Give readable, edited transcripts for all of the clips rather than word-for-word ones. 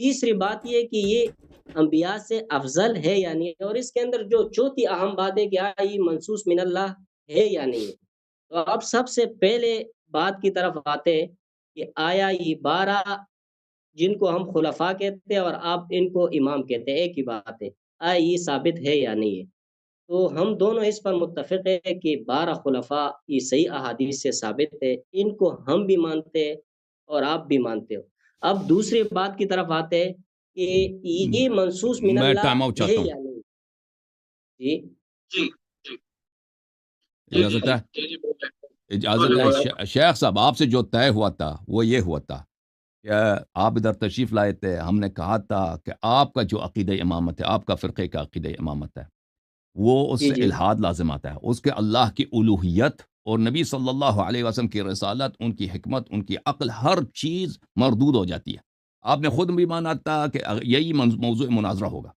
تیسری بات یہ کہ یہ انبیاء سے افضل ہے یا نہیں ہے، اور اس کے اندر جو چوتھی اہم بات ہے کہ یہ منصوص من اللہ ہے یا نہیں ہے۔ تو اب سب سے پہلے بات کی طرف آتے ہیں کہ آیا یہ 12 جن کو ہم خلفاء کہتے ہیں اور آپ ان کو امام کہتے ہیں، ایک ہی بات ہے، آیا یہ ثابت ہے یا نہیں ہے؟ تو ہم دونوں اس پر متفق ہے کہ 12 خلفاء یہ صحیح احادیث سے ثابت ہے، ان کو ہم بھی مانتے ہیں اور آپ بھی مانتے ہو۔ اب دوسری بات کی طرف آتے ہیں کہ یہ منصوص من میں اللہ ٹائم آؤٹ ہے چاہتا ہوں، یا نہیں؟ جی جی جی جی جی اجازت ہے؟ جی جی بولیں۔ اجازت بولیں ہے بولیں۔ شیخ صاحب، آپ سے جو طے ہوا تھا وہ یہ ہوا تھا کہ آپ ادھر تشریف لائے تھے، ہم نے کہا تھا کہ آپ کا جو عقیدہ امامت ہے، آپ کا فرقے کا عقیدہ امامت ہے، وہ اس جی سے جی الحاد لازم آتا ہے، اس کے اللہ کی الوہیت اور نبی صلی اللہ علیہ وسلم کی رسالت، ان کی حکمت، ان کی عقل، ہر چیز مردود ہو جاتی ہے۔ آپ نے خود بھی مانا تھا کہ یہی موضوع مناظرہ ہوگا،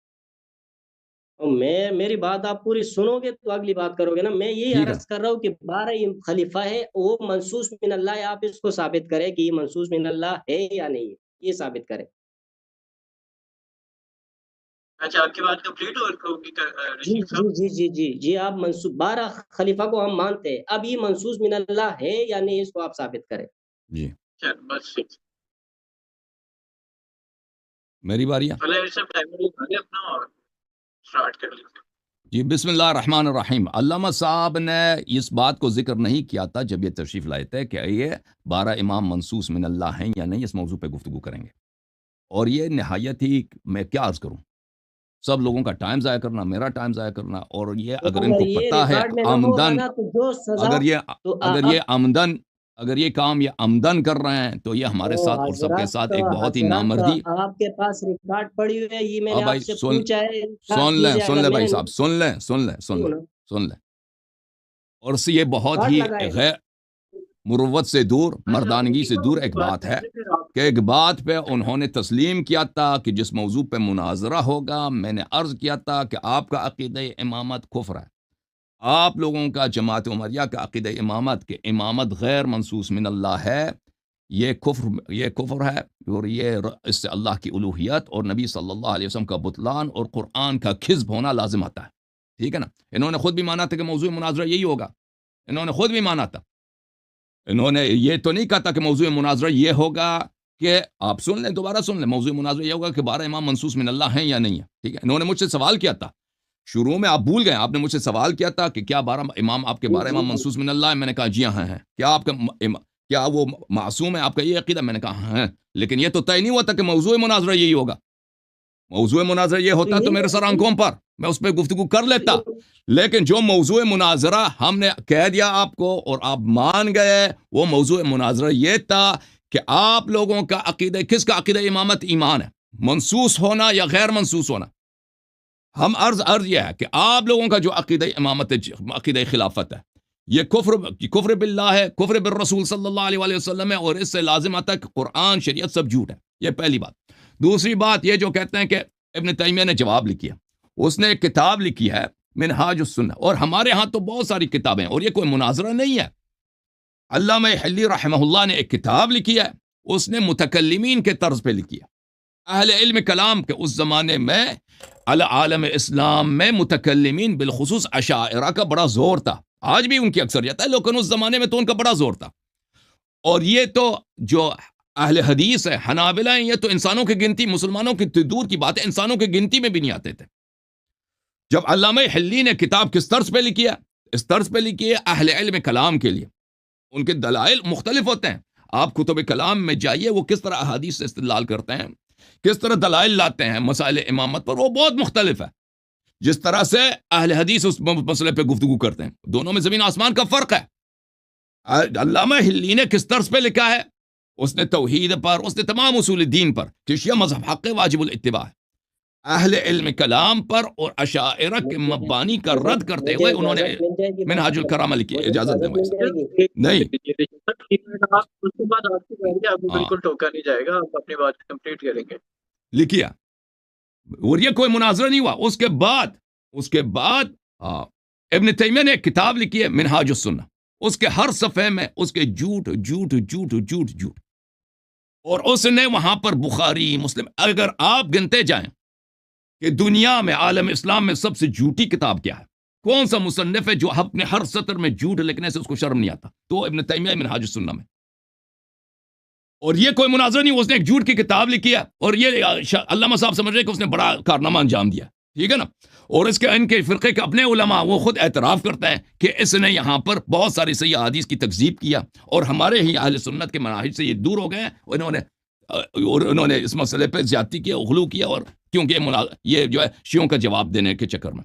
اور میری بات آپ پوری سنو گے تو اگلی بات کرو گے نا۔ میں یہی ٹھیک ہے؟ عرض کر رہا ہوں کہ 12 خلیفہ ہے، وہ منصوص من اللہ ہے، آپ اس کو ثابت کریں کہ یہ منصوص من اللہ ہے یا نہیں ہے، یہ ثابت کریں۔ اچھا، آپ کی بات کمپلیٹ ہوگی جی رشید جی صاحب؟ جی جی جی جی آپ منصوص 12 خلیفہ کو ہم مانتے ہیں، اب یہ منصوص من اللہ ہے یا نہیں، اس کو آپ ثابت کریں۔ جی چل بس ٹھیک۔ میری باری ہے۔ چلے سب ٹائمر لگا لیں اپنا اور اسٹارٹ کر لیتے ہیں۔ جی بسم اللہ الرحمن الرحیم۔ علامہ صاحب نے اس بات کو ذکر نہیں کیا تھا جب یہ تشریف لائے تھے کہ یہ 12 امام منصوص من اللہ ہیں یا نہیں، اس موضوع پہ گفتگو کریں گے، اور یہ نہایت ہی، میں کیا عرض کروں، سب لوگوں کا ٹائم ضائع کرنا، میرا ٹائم ضائع کرنا، اور یہ تو اگر ان اگر کو یہ پتہ ہے ریکارڈ میں نہ ہوگا آمدن، نا تو جو سزا اگر یہ تو اگر آپ یہ آمدن اگر یہ کام یہ آمدن کر رہے ہیں تو یہ ہمارے تو ساتھ اور سب کے ساتھ ایک بہت ہی حضرات نامردی۔ آپ کے پاس ریکارڈ پڑی ہوئی ہے، یہ میں ہاں نے آپ بھائی، سے پوچھا ہے، سن لیں اگر میں بھائی نے صاحب، سن لیں نہیں نا سن لیں، اور اس سے یہ بہت ریکارڈ ہی لگائے غیر مروت سے دور، اچھا، مردانگی سے دور ایک بات بات کر ہے لیں پھر آپ کہ ایک بات پہ انہوں نے تسلیم کیا تھا کہ جس موضوع پہ مناظرہ ہوگا، میں نے عرض کیا تھا کہ آپ کا عقیدہ امامت کفر ہے، آپ لوگوں کا جماعت عمریہ کا عقیدہ امامت کہ امامت غیر منصوص من اللہ ہے، یہ کفر ہے، اور یہ اس سے اللہ کی الوہیت اور نبی صلی اللہ علیہ وسلم کا بطلان اور قرآن کا کذب ہونا لازم آتا ہے، ٹھیک ہے نا؟ انہوں نے خود بھی مانا تھا کہ موضوع مناظرہ یہی ہوگا، انہوں نے خود بھی مانا تھا، انہوں نے یہ تو نہیں کہا تھا کہ موضوع مناظرہ یہ ہوگا کہ آپ سن لیں، دوبارہ سن لیں، موضوع مناظرہ یہ ہوگا کہ 12 امام منصوص من اللہ ہیں یا نہیں ہے، ٹھیک ہے؟ انہوں نے مجھ سے سوال کیا تھا شروع میں، آپ بھول گئے، آپ نے مجھ سے سوال کیا تھا کہ کیا 12 امام، آپ کے 12 جی امام جی منصوص من اللہ ہیں؟ میں نے کہا جی ہاں ہیں۔ کیا آپ کا کیا وہ معصوم ہے، آپ کا یہ عقیدہ؟ میں نے کہا ہاں ہیں، لیکن یہ تو طے نہیں ہوا تھا کہ موضوع مناظرہ یہی ہوگا، موضوع مناظرہ یہ تو ہوتا تو میرے سر آنکھوں پر میں اس پہ گفتگو کر لیتا، لیکن جو موضوع مناظرہ ہم نے کہہ دیا آپ کو اور آپ مان گئے، وہ موضوع مناظرہ یہ تھا کہ آپ لوگوں کا عقیدہ، کس کا عقیدہ امامت ایمان ہے، منصوص ہونا یا غیر منصوص ہونا؟ ہم عرض یہ ہے کہ آپ لوگوں کا جو عقیدہ امامت ہے، عقیدہ خلافت ہے، یہ کفر باللہ ہے، کفر بالرسول صلی اللہ علیہ وآلہ وسلم ہے، اور اس سے لازم آتا ہے کہ قرآن شریعت سب جھوٹ ہے، یہ پہلی بات۔ دوسری بات یہ جو کہتے ہیں کہ ابن تیمیہ نے جواب لکھی ہے، اس نے ایک کتاب لکھی ہے منہاج السنہ، اور ہمارے ہاں تو بہت ساری کتابیں ہیں، اور یہ کوئی مناظرہ نہیں ہے۔ علامہ حلی رحمہ اللہ نے ایک کتاب لکھی ہے، اس نے متکلمین کے طرز پہ لکھی ہے، اہل علم کلام کے اس زمانے میں عالم اسلام میں متکلمین بالخصوص اشاعرہ کا بڑا زور تھا، آج بھی ان کی اکثریت ہے، لیکن اس زمانے میں تو ان کا بڑا زور تھا، اور یہ تو جو اہل حدیث ہے، حنابلہ ہیں، یہ تو انسانوں کی گنتی، مسلمانوں کی دور کی بات ہے، انسانوں کی گنتی میں بھی نہیں آتے تھے۔ جب علامہ حلی نے کتاب کس طرز پہ لکھی ہے، اس طرز پہ لکھی ہے اہل علم کلام کے لیے، ان کے دلائل مختلف ہوتے ہیں، آپ کتب کلام میں جائیے، وہ کس طرح احادیث سے استدلال کرتے ہیں، کس طرح دلائل لاتے ہیں مسائل امامت پر، وہ بہت مختلف ہے، جس طرح سے اہل حدیث اس مسئلے پہ گفتگو کرتے ہیں، دونوں میں زمین آسمان کا فرق ہے۔ علامہ حلی نے کس طرز پہ لکھا ہے، اس نے توحید پر، اس نے تمام اصول دین پر کہ شیعہ مذہب حق واجب الاتباع ہے، اہل علم کلام پر اور اشاعرہ کے مبانی کا رد کرتے ہوئے انہوں نے اجازت مل جائے گی بات منہاج کرنے الکرامہ لکھی۔ مجھے اجازت دیں اجازت بھائی مل صاحب، جائے گی؟ نہیں، آپ اس کے بعد آپ کی باری ہے، آپ کو ہاں بالکل ٹوکا نہیں جائے گا، آپ اپنی بات کمپلیٹ کریں گے۔ لکھیے، اور یہ کوئی مناظرہ نہیں ہوا۔ اس کے بعد ابن تیمیہ نے ایک کتاب لکھی ہے منہاج السنہ، اس کے ہر صفحے میں اس کے جھوٹ جھوٹ جھوٹ جھوٹ جھوٹ، اور اس نے وہاں پر بخاری مسلم، اگر آپ گنتے جائیں کہ دنیا میں عالم اسلام میں سب سے جھوٹی کتاب کیا ہے، کون سا مصنف ہے جو اپنے ہر سطر میں جھوٹ لکھنے سے اس کو شرم نہیں آتا، تو ابن تیمیہ منہاج السنہ میں. اور یہ کوئی مناظرہ نہیں، اس نے ایک جھوٹ کی کتاب لکھی ہے، اور یہ علامہ صاحب سمجھ رہے کہ اس نے بڑا کارنامہ انجام دیا، ٹھیک ہے نا. اور اس کے ان کے فرقے کے اپنے علماء وہ خود اعتراف کرتے ہیں کہ اس نے یہاں پر بہت ساری صحیح احادیث کی تکذیب کیا، اور ہمارے ہی اہل سنت کے مناہج سے یہ دور ہو گئے ہیں. انہوں نے اس مسئلے پہ زیادتی کیا، غلو کیا، اور کیونکہ یہ جو ہے شیعوں کا جواب دینے کے چکر میں.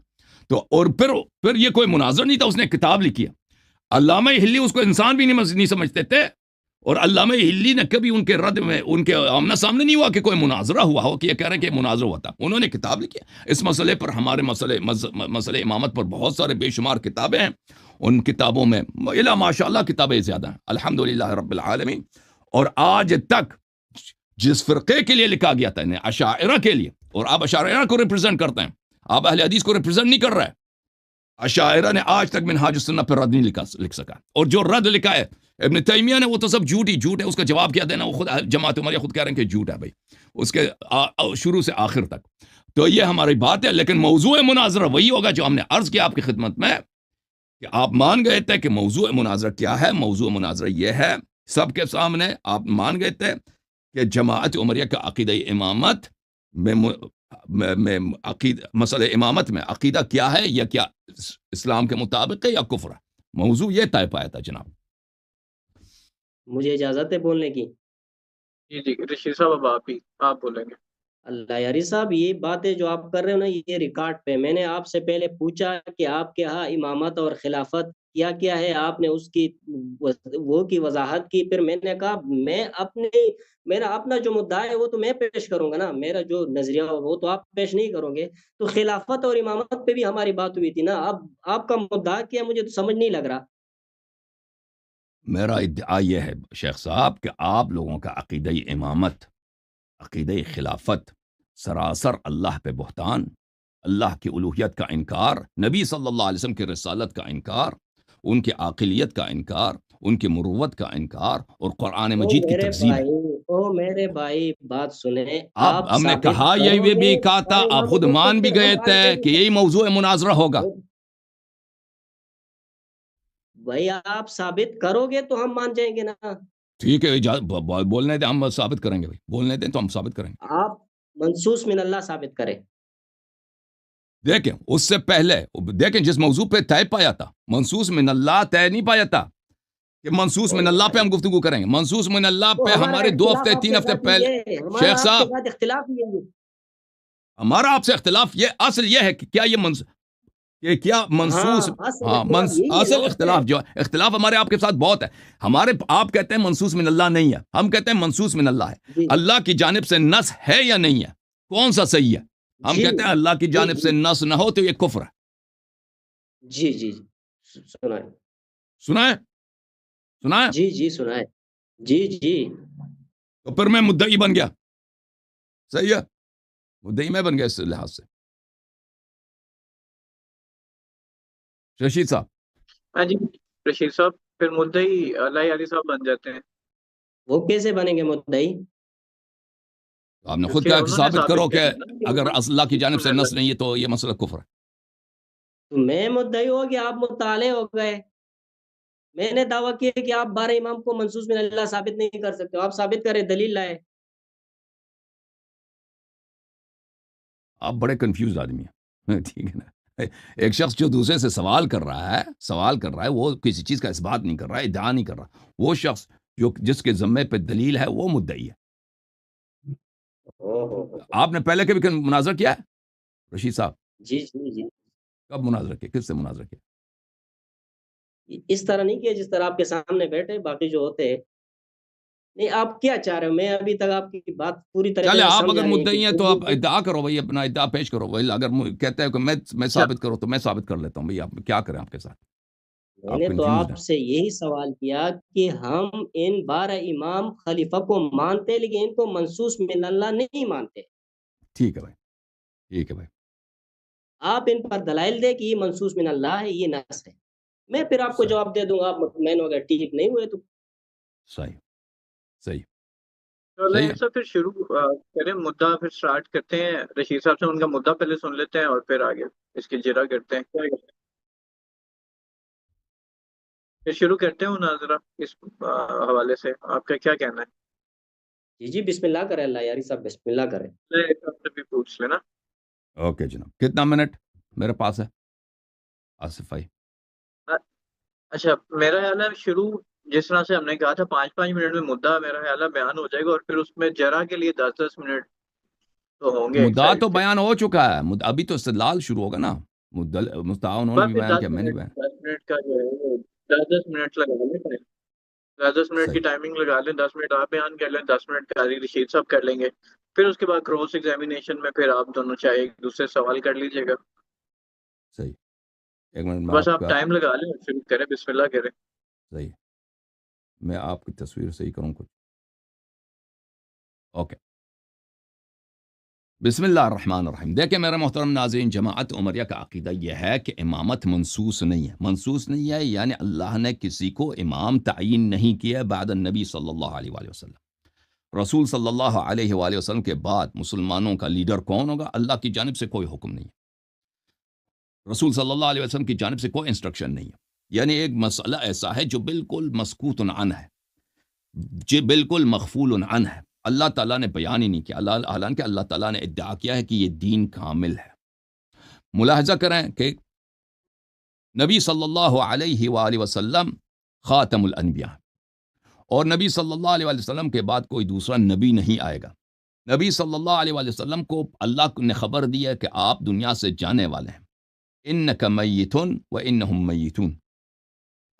تو اور پھر یہ کوئی مناظر نہیں تھا، اس نے کتاب لکھی ہے. علامہ ہلی اس کو انسان بھی نہیں سمجھتے تھے، اور علامہ ہلی نے کبھی ان کے رد میں ان کے آمنا سامنے نہیں ہوا کہ کوئی مناظرہ ہوا ہو کہ یہ کہہ رہے ہیں کہ مناظرہ ہوا تھا. انہوں نے کتاب لکھی ہے اس مسئلے پر. ہمارے مسئلے امامت پر بہت سارے بے شمار کتابیں ہیں. ان کتابوں میں الا ماشاء اللہ کتابیں زیادہ ہیں، الحمدللہ رب العالمین. اور آج تک جس فرقے کے لیے لکھا گیا تھا، اشاعرہ کے لیے، اور آپ اشاعرہ کو ریپرزینٹ کرتے ہیں، آپ اہل حدیث کو ریپرزینٹ نہیں کر رہے. اشاعرہ نے آج تک منہاج السنہ پر رد نہیں لکھ سکا، اور جو رد لکھا ہے ابن تیمیہ نے وہ تو سب جھوٹ ہے. اس کا جواب کیا دینا، وہ خود جماعت عمریہ خود کہہ رہے ہیں کہ جھوٹ ہے بھائی، اس کے شروع سے آخر تک. تو یہ ہماری بات ہے، لیکن موضوع مناظرہ وہی ہوگا جو ہم نے عرض کیا آپ کی خدمت میں کہ آپ مان گئے تھے کہ موضوع مناظرہ کیا ہے. موضوع مناظرہ یہ ہے سب کے سامنے، آپ مان گئے تھے کہ جماعت عمریہ کا عقیدہ امامت میں مسئلہ امامت میں عقیدہ کیا ہے، یا کیا اسلام کے مطابق ہے یا کفر ہے. موضوع یہ طے پایا تھا جناب. مجھے اجازت ہے بولنے کی؟ جی رشید صاحب آپ بولیں گے. اللہ یاری صاحب، یہ باتیں جو آپ کر رہے ہو نا، یہ ریکارڈ پہ میں نے آپ سے پہلے پوچھا کہ آپ کے ہاں امامت اور خلافت کیا کیا ہے، آپ نے اس کی وہ کی وضاحت کی. پھر میں نے کہا میرا اپنا جو مدعا ہے وہ تو میں پیش کروں گا نا، میرا جو نظریہ وہ تو آپ پیش نہیں کرو گے. تو خلافت اور امامت پہ بھی ہماری بات ہوئی تھی نا. اب آپ کا مدعا کیا مجھے تو سمجھ نہیں لگ رہا. میرا ادعا یہ ہے شیخ صاحب کہ آپ لوگوں کا عقیدہ امامت، عقیدہ خلافت سراسر اللہ پہ بہتان، اللہ کی الوہیت کا انکار، نبی صلی اللہ علیہ وسلم کی رسالت کا انکار، ان کی عاقلیت کا انکار، ان کی مروت کا انکار، اور قرآن مجید کی تکذیب ہے. میرے بھائی بات سنیں. آپ ہم نے کہا یہ بھی کہا تھا، آپ خود مان بھی گئے تھے کہ یہی موضوع مناظرہ ہوگا. بھائی آپ ثابت کرو گے تو ہم مان جائیں گے نا. ٹھیک ہے، بولنے دیں، ہم ثابت کریں گے. بھائی بولنے دیں تو ہم ثابت کریں گے. آپ منصوص من اللہ ثابت کریں. دیکھیں اس سے پہلے دیکھیں جس موضوع پہ طے پایا تھا، منصوص من اللہ طے نہیں پایا تھا کہ منصوص من اللہ پہ ہم گفتگو کریں گے. منصوص من اللہ پہ ہمارے 2 ہفتے 3 ہفتے پہلے شیخ صاحب اختلاف یہ ہے. ہمارا آپ سے اختلاف یہ اصل یہ ہے کہ کیا یہ کیا منصوص اصل اختلاف جو اختلاف ہمارے آپ کے ساتھ بہت ہے. ہمارے آپ کہتے ہیں منصوص من اللہ نہیں ہے، ہم کہتے ہیں منصوص من اللہ ہے. اللہ کی جانب سے نص ہے یا نہیں ہے، کون سا صحیح ہے؟ ہم کہتے ہیں اللہ کی جانب سے نص نہ ہو تو یہ کفر ہے. جی سنائے جی سنائے. جی تو پھر میں مدعی بن گیا. صحیح ہے، مدعی میں بن گیا اس لحاظ سے. رشید صاحب. ہاں جی رشید صاحب، پھر مدعی اللہ یاری صاحب بن جاتے ہیں. وہ کیسے بنیں گے مدعی؟ آپ نے خود کہا کہ ثابت کرو کہ اگر اللہ کی جانب سے نص نہیں ہے تو یہ مسئلہ کفر ہے. میں مدعی ہو گیا، آپ مطالعے ہو گئے. میں نے دعویٰ کیا کہ آپ 12 امام کو منصوص من اللہ ثابت نہیں کر سکتے. آپ ثابت کریں، دلیل لائے. آپ بڑے کنفیوز آدمی ہیں، ٹھیک ہے نا. ایک شخص جو دوسرے سے سوال کر رہا ہے وہ کسی چیز کا اثبات نہیں کر رہا ہے، ادعا نہیں کر رہا. وہ شخص جس کے ذمے پہ دلیل ہے وہ مدعی ہے. آپ نے پہلے کبھی مناظرہ کیا ہے رشید صاحب؟ جی کب مناظرہ کیا، کس سے مناظرہ کیا؟ اس طرح نہیں کیا جس طرح آپ کے سامنے بیٹھے باقی جو ہوتے ہیں. نہیں، آپ کیا چاہ رہے ہو؟ میں ابھی تک آپ کی بات پوری طرح چلے آپ اگر مدعی ہیں تو آپ ادعا کرو بھائی، اپنا ادعا پیش کرو بھائی. اگر کہتے ہیں کہ میں ثابت کروں تو میں ثابت کر لیتا ہوں بھائی. آپ کیا کریں آپ کے ساتھ؟ میں نے تو آپ سے یہی سوال کیا کہ ہم ان 12 امام خلیفہ کو مانتے لیکن ان کو منصوص من اللہ نہیں مانتے. ٹھیک ہے بھائی. آپ ان پر دلائل دے کہ یہ منصوص من اللہ ہے، یہ نص ہے. میں پھر آپ کو جواب دے دوں گا. آپ مطمئن ہو گئے، ٹھیک نہیں ہوئے تو صحیح. تو صحیح اللہ ہے. صاحب پھر شروع کریں، مدعا پھر سٹارٹ کرتے ہیں، رشید صاحب سے ان کا مدعا پہلے سن لیتے ہیں اور پھر آگے اس کی جرا کرتے ہیں، کیا کرتے ہیں؟ پھر شروع کرتے ہیں مناظرہ اس حوالے سے، آپ کا کیا کہنا ہے؟ جی جی بسم اللہ کریں، اللہ یاری صاحب بسم اللہ کریں. میں ایک آپ سے بھی پوچھ لینا. اوکے جناب، کتنا منٹ میرے پاس ہے آصف بھائی؟ اچھا، میرا خیال ہے شروع جس طرح سے ہم نے کہا تھا 5 5 منٹ میں مدعا میرا خیال ہے بیان ہو جائے گا، اور پھر اس میں جرا کے لیے 10 10 منٹ تو ہوں گے ایک مدعا سائڈ تو سے. بیان ہو چکا ہے، ابھی تو استدلال شروع ہوگا نا. مدعا انہوں نے بس بھی پھر بیان دس کیا، میں نے منٹ بیان. 10 منٹ کا جو ہے وہ 10 10 منٹ لگا لیں، 10 10 منٹ کی صحیح. ٹائمنگ لگا لیں، 10 منٹ آپ بیان کر لیں، 10 منٹ قاری رشید صاحب کر لیں گے. پھر اس کے بعد کراس ایگزامینیشن میں پھر آپ دونوں چاہے ایک دوسرے سے سوال کر لیجیے گا. صحیح. ایک منٹ میں بس آپ آپ کا. ٹائم لگا لیں اور شروع کریں، بسم اللہ کریں. صحیح. میں آپ کی تصویر صحیح کروں کچھ. اوکے. بسم اللہ الرحمن الرحیم. دیکھیں میرے محترم ناظرین، جماعت عمریہ کا عقیدہ یہ ہے کہ امامت منصوص نہیں ہے. منصوص نہیں ہے یعنی اللہ نے کسی کو امام تعین نہیں کیا بعد النبی صلی اللہ علیہ وآلہ وسلم. رسول صلی اللہ علیہ وآلہ وسلم کے بعد مسلمانوں کا لیڈر کون ہوگا، اللہ کی جانب سے کوئی حکم نہیں ہے. رسول صلی اللہ علیہ وسلم کی جانب سے کوئی انسٹرکشن نہیں ہے. یعنی ایک مسئلہ ایسا ہے جو بالکل مسکوت عنہ ہے، جو بالکل مغفول عنہ ہے، اللہ تعالیٰ نے بیان ہی نہیں کیا. حالانکہ اللہ تعالیٰ نے ادعا کیا ہے کہ یہ دین کامل ہے. ملاحظہ کریں کہ نبی صلی اللہ علیہ وآلہ وسلم خاتم الانبیاء، اور نبی صلی اللہ علیہ وآلہ وسلم کے بعد کوئی دوسرا نبی نہیں آئے گا. نبی صلی اللہ علیہ وآلہ وسلم کو اللہ نے خبر دی ہے کہ آپ دنیا سے جانے والے ہیں. انک میت وانہم میتون.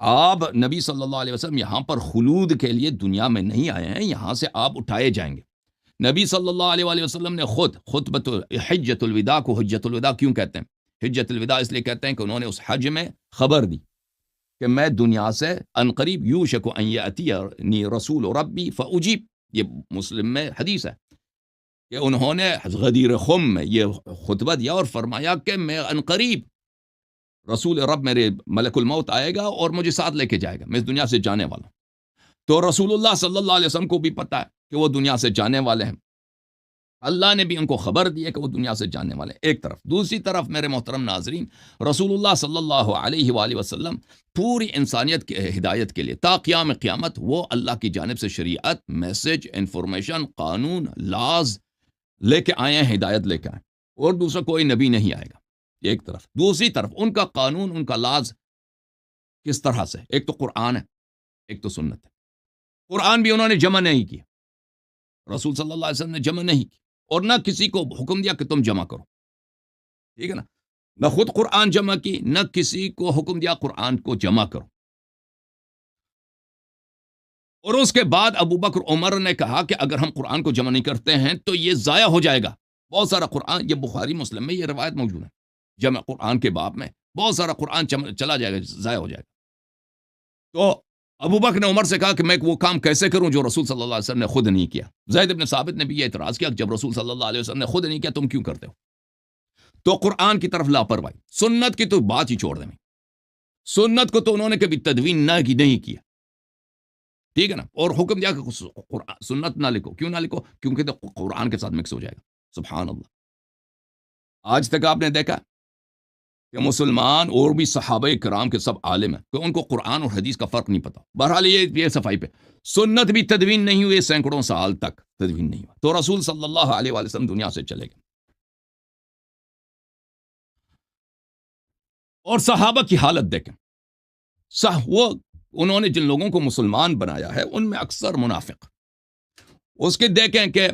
آپ نبی صلی اللہ علیہ وسلم یہاں پر خلود کے لیے دنیا میں نہیں آئے ہیں، یہاں سے آپ اٹھائے جائیں گے. نبی صلی اللہ علیہ وآلہ وسلم نے خود خطبۃ حجۃ الوداع کو حجۃ الوداع کیوں کہتے ہیں؟ حجۃ الوداع اس لیے کہتے ہیں کہ انہوں نے اس حج میں خبر دی کہ میں دنیا سے عنقریب یوشک ان یأتینی رسول ربی فاجیب. یہ مسلم میں حدیث ہے کہ انہوں نے غدیر خم میں یہ خطبہ دیا اور فرمایا کہ میں عنقریب رسول رب میرے ملک الموت آئے گا اور مجھے ساتھ لے کے جائے گا، میں اس دنیا سے جانے والا ہوں. تو رسول اللہ صلی اللہ علیہ وسلم کو بھی پتا ہے کہ وہ دنیا سے جانے والے ہیں. اللہ نے بھی ان کو خبر دی ہے کہ وہ دنیا سے جانے والے ہیں. ایک طرف. دوسری طرف میرے محترم ناظرین، رسول اللہ صلی اللہ علیہ وآلہ وسلم پوری انسانیت کی ہدایت کے لیے تا قیام قیامت وہ اللہ کی جانب سے شریعت، میسج، انفارمیشن، قانون، لاز لے کے آئے ہیں، ہدایت لے کے آئے، اور دوسرا کوئی نبی نہیں آئے گا. ایک طرف. دوسری طرف ان کا قانون، ان کا لاز کس طرح سے؟ ایک تو قرآن ہے، ایک تو سنت ہے. قرآن بھی انہوں نے جمع نہیں کیا، رسول صلی اللہ علیہ وسلم نے جمع نہیں کی، اور نہ کسی کو حکم دیا کہ تم جمع کرو. ٹھیک ہے نا؟ نہ خود قرآن جمع کی، نہ کسی کو حکم دیا قرآن کو جمع کرو. اور اس کے بعد ابو بکر عمر نے کہا کہ اگر ہم قرآن کو جمع نہیں کرتے ہیں تو یہ ضائع ہو جائے گا. بہت سارا قرآن، یہ بخاری مسلم میں یہ روایت موجود ہے، جمع قرآن کے باب میں بہت سارا قرآن چلا جائے گا، ضائع ہو جائے گا. تو ابو بکر نے عمر سے کہا کہ میں وہ کام کیسے کروں جو رسول صلی اللہ علیہ وسلم نے خود نہیں کیا. زید بن ثابت نے بھی یہ اعتراض کیا کہ جب رسول صلی اللہ علیہ وسلم نے خود نہیں کیا تم کیوں کرتے ہو؟ تو قرآن کی طرف لاپرواہی. سنت کی تو بات ہی چھوڑ دیں، سنت کو تو انہوں نے کبھی تدوین نہیں کیا. ٹھیک ہے نا؟ اور حکم دیا کہ سنت نہ لکھو. کیوں نہ لکھو؟ کیونکہ تو قرآن کے ساتھ مکس ہو جائے گا. سبحان اللہ. آج تک آپ نے دیکھا کہ مسلمان اور بھی صحابہ کرام کے سب عالم ہیں کہ ان کو قرآن اور حدیث کا فرق نہیں پتا. بہرحال یہ صفائی پہ سنت بھی تدوین نہیں ہوئی، سینکڑوں سال تک تدوین نہیں ہوا. تو رسول صلی اللہ علیہ وآلہ وسلم دنیا سے چلے گئے، اور صحابہ کی حالت دیکھیں. وہ انہوں نے جن لوگوں کو مسلمان بنایا ہے ان میں اکثر منافق. اس کے دیکھیں کہ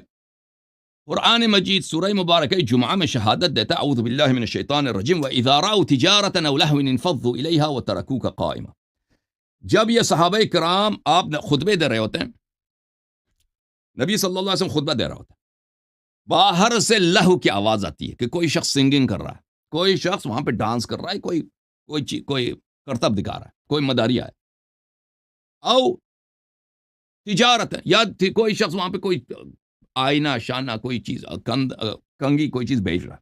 قرآن مجید سورہ مبارکہ جمعہ میں شہادت دیتا اعوذ باللہ من الشیطان الرجیم وَإِذَا رَأَوْا تِجَارَةً أَوْ لَهْوًا انفضوا إِلَيْهَا وَتَرَكُوكَ قَائِمًا. جب یہ صحابہ کرام آپ خطبے دے رہے ہوتے ہیں، نبی صلی اللہ علیہ وسلم خطبہ دے رہا ہوتا ہے، باہر سے لہو کی آواز آتی ہے کہ کوئی شخص سنگنگ کر رہا ہے، کوئی شخص وہاں پہ ڈانس کر رہا ہے، کوئی کرتب دکھا رہا ہے، کوئی مداریہ ہے، او تجارت ہے، یا کوئی شخص وہاں پہ کوئی آئینہ شانہ کوئی چیز کنگی کوئی چیز بیچ رہا ہے.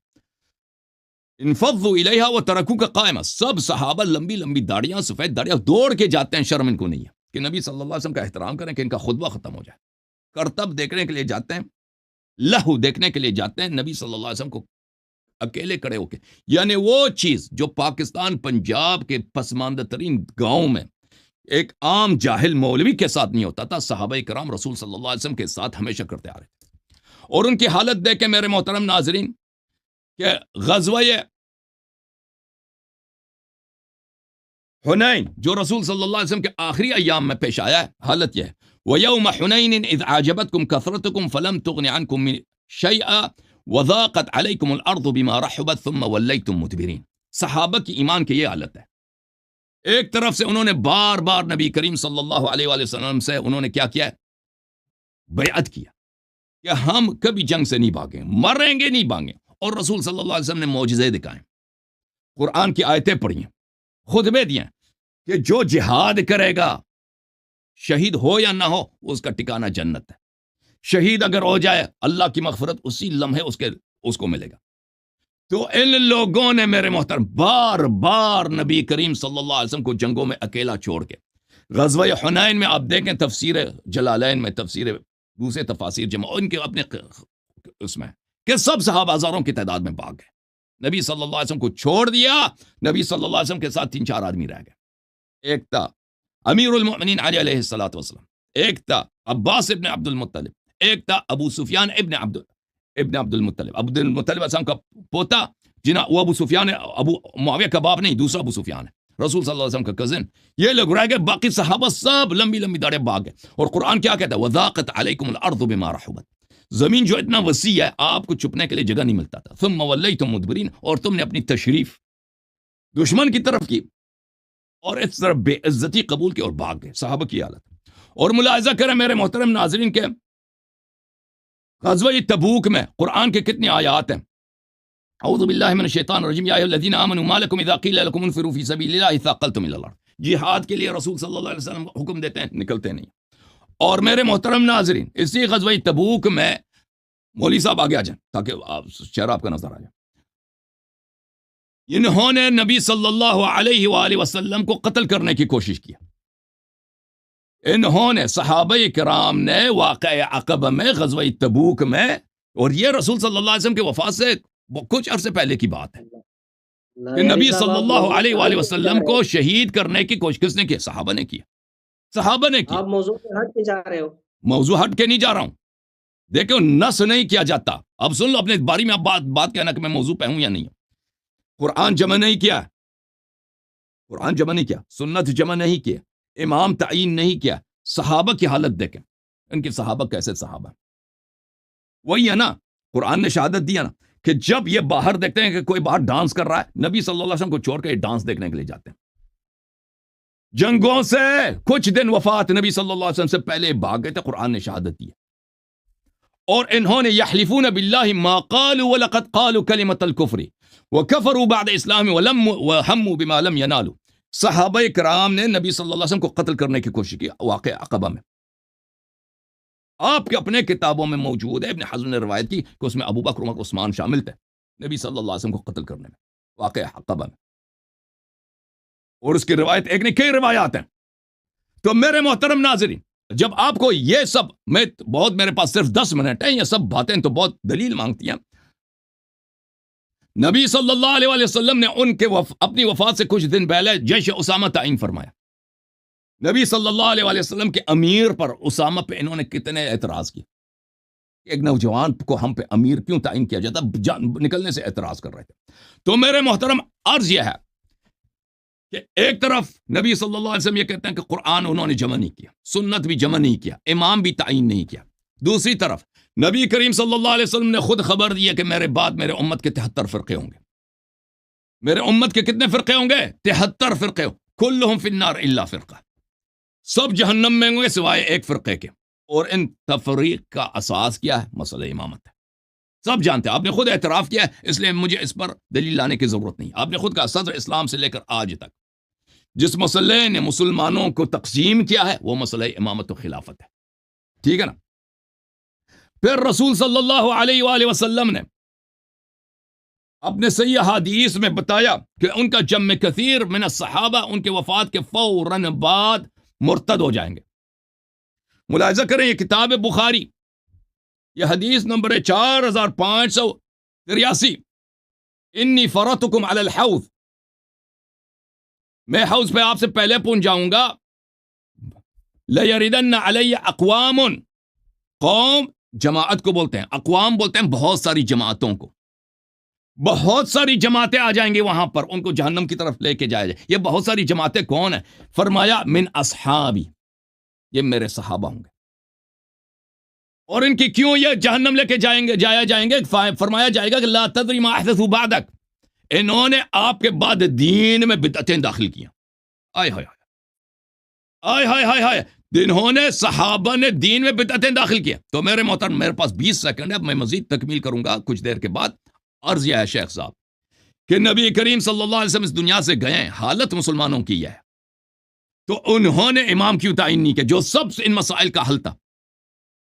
انفضوا الیہا وترکوک قائما. سب صحابہ لمبی لمبی داڑیاں، سفید داڑیاں، دوڑ کے جاتے ہیں، شرم ان کو نہیں ہے کہ نبی صلی اللہ علیہ وسلم کا احترام کریں کہ ان کا خطبہ ختم ہو جائے. کرتب دیکھنے کے لیے جاتے ہیں، لہو دیکھنے کے لیے جاتے ہیں نبی صلی اللہ علیہ وسلم کو اکیلے کھڑے ہو کے. یعنی وہ چیز جو پاکستان پنجاب کے پسماندہ ترین گاؤں میں ایک عام جاہل مولوی کے ساتھ نہیں ہوتا تھا، صحابہ کرام رسول صلی اللہ علیہ وسلم کے ساتھ ہمیشہ کرتے آ رہے تھے. اور ان کی حالت دیکھ کے میرے محترم ناظرین کہ غزوہ حنین جو رسول صلی اللہ علیہ وسلم کے آخری ایام میں پیش آیا ہے، حالت یہ ہے وَيَوْمَ حُنَيْنٍ إِذْ أَعْجَبَتْكُمْ كَثْرَتُكُمْ فَلَمْ تُغْنِ عَنْكُمْ مِنْ شَيْئًا وَضَاقَتْ عَلَيْكُمُ الْأَرْضُ بِمَا رَحُبَتْ ثُمَّ وَلَّيْتُمْ مُدْبِرِينَ. صحابہ کی ایمان کی یہ حالت ہے. ایک طرف سے انہوں نے بار بار نبی کریم صلی اللہ علیہ وآلہ وسلم سے انہوں نے کیا کیا ہے؟ بیعت کیا کہ ہم کبھی جنگ سے نہیں بھاگیں، مریں گے نہیں بھاگیں. اور رسول صلی اللہ علیہ وسلم نے معجزے دکھائیں، قرآن کی آیتیں پڑھی ہیں، خطبے دیے ہیں کہ جو جہاد کرے گا شہید ہو یا نہ ہو اس کا ٹھکانہ جنت ہے. شہید اگر ہو جائے اللہ کی مغفرت اسی لمحے اس کو ملے گا. تو ان لوگوں نے میرے محترم بار بار نبی کریم صلی اللہ علیہ وسلم کو جنگوں میں اکیلا چھوڑ کے غزوہ حنین میں آپ دیکھیں تفسیر جلالین میں، تفسیر دوسرے تفاسیر جمع ان کے اپنے اس میں کہ سب صحابہ ہزاروں کی تعداد میں بھاگ گئے. نبی صلی اللہ علیہ وسلم کو چھوڑ دیا، نبی صلی اللہ علیہ وسلم کے ساتھ 3-4 آدمی رہ گئے. ایک تھا امیر المؤمنین علی علیہ الصلوۃ والسلام، ایک تھا عباس ابن عبد المطلب، ایک تھا ابو سفیان ابن عبد المطلب اسلام کا پوتا جنہا وہ ابو سفیان ابو معاویہ کا باپ نہیں، دوسرا ابو سفیان ہے، رسول صلی اللہ علیہ وسلم کا کزن. یہ لوگ رہ گئے، باقی صحابہ سب لمبی لمبی داڑیں بھاگ گئے. اور قرآن کیا کہتا ہے وَضَاقَتْ عَلَيْكُمُ الْأَرْضُ بِمَا رَحُبَتْ. زمین جو اتنا وسیع ہے آپ کو چھپنے کے لیے جگہ نہیں ملتا تھا. ثُمَّ وَلَّيْتُمْ مُدْبِرِينَ. اور تم نے اپنی تشریف دشمن کی طرف کی اور اس طرف بے عزتی قبول کی اور بھاگ گئے. صحابہ کی حالت. اور ملاحظہ کریں میرے محترم ناظرین کے غزوہ تبوک میں قرآن کے کتنی آیات ہیں. اعوذ باللہ من الشیطان الرجیم یا ایھا الذین آمنوا ما لکم اذا قیل لکم انفروا فی سبیل اللہ ثاقلتم الی الارض. جہاد کے لیے رسول صلی اللہ علیہ وسلم حکم دیتے ہیں، نکلتے نہیں. اور میرے محترم ناظرین اسی غزوہ تبوک میں مولوی صاحب آگے آ جائیں تاکہ چہرہ آپ کا نظر آ جائے. انہوں نے نبی صلی اللہ علیہ وآلہ وسلم کو قتل کرنے کی کوشش کی. انہوں نے صحابہ کرام نے واقعہ عقبہ میں غزوہ تبوک میں، اور یہ رسول صلی اللہ علیہ وسلم کے وفات سے کچھ عرصے پہلے کی بات ہے کہ نبی صلی اللہ علیہ وآلہ وسلم کو شہید کرنے کی کوشش کس نے کی؟ صحابہ نے کیا. صحابہ نے کی. آپ موضوع پہ ہٹ کے جا رہے ہو. موضوع ہٹ کے نہیں جا رہا ہوں، دیکھو نس نہیں کیا جاتا. اب سن لو اپنے باری میں اب بات کہنا کہ میں موضوع پہ ہوں یا نہیں. قرآن جمع نہیں کیا، قرآن جمع نہیں کیا، سنت جمع نہیں کیا، امام تعین نہیں کیا. صحابہ کی حالت دیکھیں، ان کے صحابہ کیسے صحابہ. وہی ہے نا قرآن نے شہادت دیا نا کہ جب یہ باہر دیکھتے ہیں کہ کوئی باہر ڈانس کر رہا ہے، نبی صلی اللہ علیہ وسلم کو چھوڑ کے یہ ڈانس دیکھنے کے لیے جاتے ہیں. جنگوں سے کچھ دن وفات نبی صلی اللہ علیہ وسلم سے پہلے بھاگ گئے تھے. قرآن نے شہادت دی. اور انہوں نے یحلفون باللہ ما قالوا ولقد قالوا کلمۃ الکفر وکفروا بعد اسلام وہموا بما لم ینالوا. صحابہ کرام نے نبی صلی اللہ علیہ وسلم کو قتل کرنے کی کوشش کی واقعہ عقبہ میں. آپ کے اپنے کتابوں میں موجود ہے، ابن حزم نے روایت کی کہ اس میں ابو بکر عمر عثمان شامل تھے نبی صلی اللہ علیہ وسلم کو قتل کرنے میں واقعہ عقبہ میں. اور اس کی روایت ایک نہیں کئی روایات ہیں. تو میرے محترم ناظرین جب آپ کو یہ سب میں بہت میرے پاس صرف 10 منٹ ہیں، یہ سب باتیں تو بہت دلیل مانگتی ہیں. نبی صلی اللہ علیہ وآلہ وسلم نے ان کے اپنی وفات سے کچھ دن پہلے جیش اسامہ تعین فرمایا. نبی صلی اللہ علیہ وآلہ وسلم کے امیر پر اسامہ پہ انہوں نے کتنے اعتراض کیے. ایک نوجوان کو ہم پہ امیر کیوں تعین کیا جاتا، نکلنے سے اعتراض کر رہے تھے. تو میرے محترم عرض یہ ہے کہ ایک طرف نبی صلی اللہ علیہ وسلم یہ کہتے ہیں کہ قرآن انہوں نے جمع نہیں کیا، سنت بھی جمع نہیں کیا، امام بھی تعین نہیں کیا. دوسری طرف نبی کریم صلی اللہ علیہ وسلم نے خود خبر دی ہے کہ میرے بعد میرے امت کے 73 فرقے ہوں گے. میرے امت کے کتنے فرقے ہوں گے؟ 73 فرقے. کلہم فی النار الا فرقہ. سب جہنم میں ہوں گے سوائے ایک فرقے کے. اور ان تفریق کا اساس کیا ہے؟ مسئلہ امامت ہے. سب جانتے ہیں، آپ نے خود اعتراف کیا ہے، اس لیے مجھے اس پر دلیل لانے کی ضرورت نہیں. آپ نے خود کہا صدر اسلام سے لے کر آج تک جس مسئلے نے مسلمانوں کو تقسیم کیا ہے وہ مسئلہ امامت و خلافت ہے. ٹھیک ہے نا. پھر رسول صلی اللہ علیہ وآلہ وسلم نے اپنے صحیح حدیث میں بتایا کہ ان کا جمع کثیر من الصحابہ ان کے وفات کے فوراً بعد مرتد ہو جائیں گے. ملاحظہ کریں یہ کتاب بخاری، یہ حدیث نمبر 4583، انی فرطکم علی الحوض، میں حوض پہ آپ سے پہلے پہنچ جاؤں گا، لیردن علی اقوام، قوم جماعت کو بولتے ہیں، اقوام بولتے ہیں بہت ساری جماعتوں کو، بہت ساری جماعتیں آ جائیں گی وہاں پر، ان کو جہنم کی طرف لے کے جایا جائے۔ یہ بہت ساری جماعتیں کون ہیں؟ فرمایا من اصحابی، یہ میرے صحابہ ہوں گے۔ اور ان کی کیوں یہ جہنم لے کے جایا جائیں گے؟ فرمایا جائے گا کہ لا تدری ما احدثوا بعدک، انہوں نے آپ کے بعد دین میں بدعتیں داخل کیا۔ آئے ہائے آئے ہائے ہائے ہائے، انہوں نے صحابہ نے دین میں بدعتیں داخل کیا۔ تو میرے محترم، میرے پاس 20 سیکنڈ ہے، اب میں مزید تکمیل کروں گا کچھ دیر کے بعد۔ عرض یہ ہے شیخ صاحب کہ نبی کریم صلی اللہ علیہ وسلم اس دنیا سے گئے ہیں، حالت مسلمانوں کی ہے، تو انہوں نے امام کیوں تعین نہیں کیا جو سب سے ان مسائل کا حل تھا؟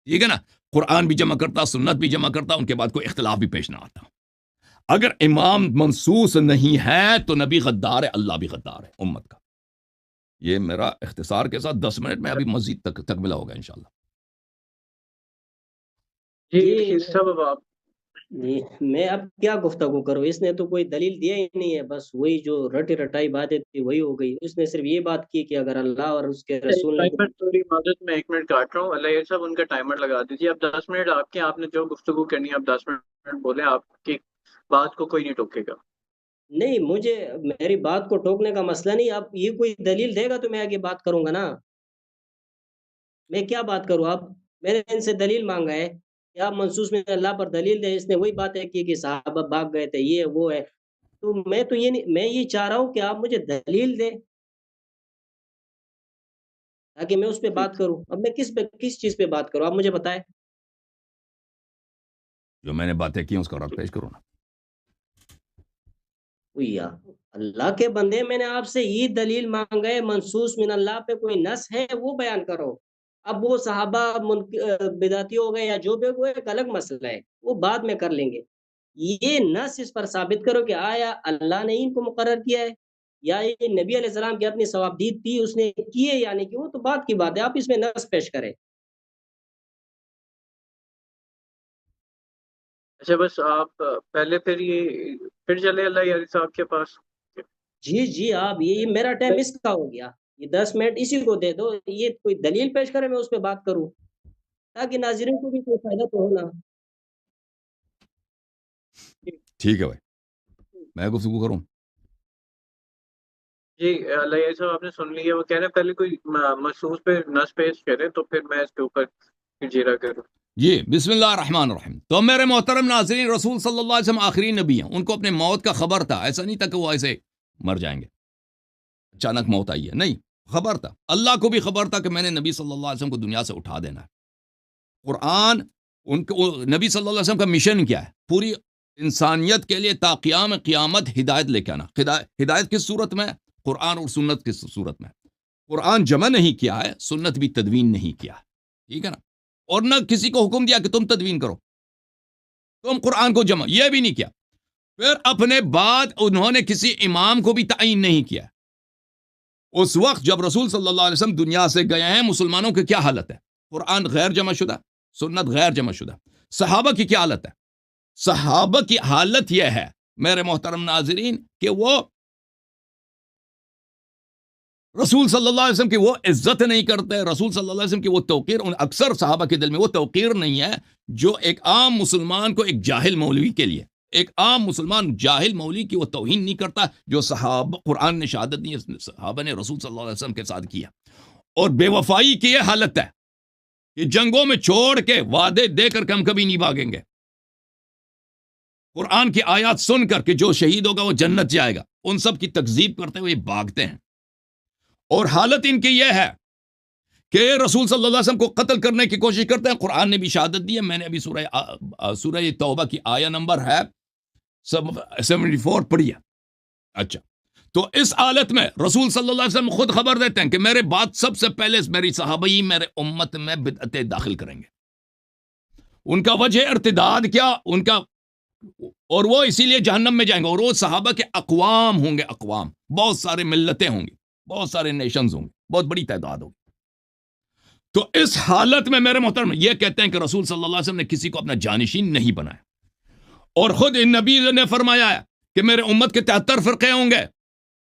ٹھیک ہے نا، قرآن بھی جمع کرتا، سنت بھی جمع کرتا، ان کے بعد کوئی اختلاف بھی پیش نہ آتا۔ اگر امام منصوص نہیں ہے تو نبی غدار ہے، اللہ بھی غدار ہے امت کا۔ یہ میرا اختصار کے ساتھ 10 منٹ میں، ابھی مزید تکملہ ہوگا انشاءاللہ۔ جی سب آپ جی میں اب کیا گفتگو کروں، اس نے تو کوئی دلیل دیا ہی نہیں ہے، بس وہی جو رٹی رٹائی باتیں تھی وہی ہو گئی۔ اس نے صرف یہ بات کی کہ اگر اللہ اور اس کے رسول نے ٹائمر، تھوڑی معذرت میں 1 منٹ کاٹ رہا ہوں، اللہ صاحب ان کا ٹائمر لگا دیجیے۔ اب 10 منٹ آپ کے، آپ نے جو گفتگو کرنی ہے آپ 10 منٹ بولیں، آپ کی بات کو کوئی نہیں ٹوکے گا۔ نہیں، مجھے میری بات کو ٹوکنے کا مسئلہ نہیں، اب یہ کوئی دلیل دے گا تو میں آگے بات کروں گا نا۔ میں کیا بات کروں؟ اب میں نے ان سے دلیل مانگا ہے کہ آپ منصوص میں اللہ پر دلیل دیں، اس نے وہی باتیں کی کہ صحابہ بھاگ گئے تھے، یہ وہ ہے، تو میں تو یہ نہیں، میں یہ چاہ رہا ہوں کہ آپ مجھے دلیل دیں تاکہ میں اس پہ بات کروں۔ اب میں کس چیز پہ بات کروں، آپ مجھے بتائیں۔ جو میں نے باتیں کی اس کا رد پیش کرو نا۔ یا اللہ کے بندے، میں نے آپ سے یہ دلیل مانگا ہے منصوص من اللہ پہ کوئی نص ہے وہ بیان کرو۔ اب وہ صحابہ بدعتی ہو گئے یا جو بھی، وہ ایک الگ مسئلہ ہے، وہ بعد میں کر لیں گے۔ یہ نص اس پر ثابت کرو کہ آیا اللہ نے ان کو مقرر کیا ہے یا یہ نبی علیہ السلام کی اپنی ثوابدید تھی اس نے کیے یا نہیں کی، وہ تو بات کی بات ہے، آپ اس میں نص پیش کریں۔ اچھا بس آپ پہلے پھر چلے اللہ یاری صاحب کے پاس۔ جی آپ، یہ میرا ٹائم اس کا ہو گیا، یہ 10 منٹ اسی کو دے دو، یہ کوئی دلیل پیش کرے میں اس پہ بات کروں تاکہ ناظرین کو بھی کوئی فائدہ تو ہونا۔ ٹھیک ہے بھائی، میں گفتگو کروں۔ جی اللہ یاری صاحب آپ نے سن لیا، وہ کہہ رہے ہیں پہلے کوئی مخصوص پہ نص پیش کریں تو پھر میں اس کے اوپر جیرا کروں۔ جی بسم اللہ الرحمن الرحیم۔ تو میرے محترم ناظرین، رسول صلی اللہ علیہ وسلم آخری نبی ہیں، ان کو اپنے موت کا خبر تھا، ایسا نہیں تھا کہ وہ ایسے مر جائیں گے، اچانک موت آئی ہے، نہیں، خبر تھا، اللہ کو بھی خبر تھا کہ میں نے نبی صلی اللہ علیہ وسلم کو دنیا سے اٹھا دینا ہے۔ قرآن ان کو، نبی صلی اللہ علیہ وسلم کا مشن کیا ہے؟ پوری انسانیت کے لیے تا قیام قیامت ہدایت لے کے آنا۔ ہدایت کس صورت میں؟ قرآن اور سنت کس صورت میں؟ قرآن جمع نہیں کیا ہے، سنت بھی تدوین نہیں کیا ہے، ٹھیک ہے نا، اور نہ کسی کو حکم دیا کہ تم تدوین کرو، تم قرآن کو جمع، یہ بھی نہیں کیا۔ پھر اپنے بعد انہوں نے کسی امام کو بھی تعین نہیں کیا۔ اس وقت جب رسول صلی اللہ علیہ وسلم دنیا سے گئے ہیں، مسلمانوں کی کیا حالت ہے؟ قرآن غیر جمع شدہ، سنت غیر جمع شدہ۔ صحابہ کی کیا حالت ہے؟ صحابہ کی حالت یہ ہے میرے محترم ناظرین کہ وہ رسول صلی اللہ علیہ وسلم کی وہ عزت نہیں کرتے، رسول صلی اللہ علیہ وسلم کی وہ توقیر، اکثر صحابہ کے دل میں وہ توقیر نہیں ہے جو ایک عام مسلمان کو، ایک جاہل مولوی کے لیے، ایک عام مسلمان جاہل مولوی کی وہ توہین نہیں کرتا جو صحابہ، قرآن نے شہادت دی صحابہ نے رسول صلی اللہ علیہ وسلم کے ساتھ کیا۔ اور بے وفائی کی یہ حالت ہے کہ جنگوں میں چھوڑ کے وعدے دے کر ہم کبھی نہیں بھاگیں گے، قرآن کی آیات سن کر کہ جو شہید ہوگا وہ جنت جائے گا، ان سب کی تکذیب کرتے ہوئے بھاگتے ہیں۔ اور حالت ان کی یہ ہے کہ رسول صلی اللہ علیہ وسلم کو قتل کرنے کی کوشش کرتے ہیں، قرآن نے بھی شہادت دی ہے، میں نے ابھی سورہ توبہ کی آیہ نمبر ہے 74 پڑھی ہے۔ اچھا، تو اس حالت میں رسول صلی اللہ علیہ وسلم خود خبر دیتے ہیں کہ میرے بعد سب سے پہلے میری صحابہ ہی میرے امت میں بدعتیں داخل کریں گے۔ ان کا وجہ ارتداد کیا؟ ان کا، اور وہ اسی لیے جہنم میں جائیں گے، اور وہ صحابہ کے اقوام ہوں گے، اقوام، بہت سارے ملتیں ہوں گی، بہت سارے نیشنز ہوں گے، بہت بڑی تعداد ہوگی۔ تو اس حالت میں میرے محترم یہ کہتے ہیں کہ رسول صلی اللہ علیہ وسلم نے کسی کو اپنا جانشین نہیں بنایا، اور خود نبی نے فرمایا ہے کہ میرے امت کے 73 فرقے ہوں گے،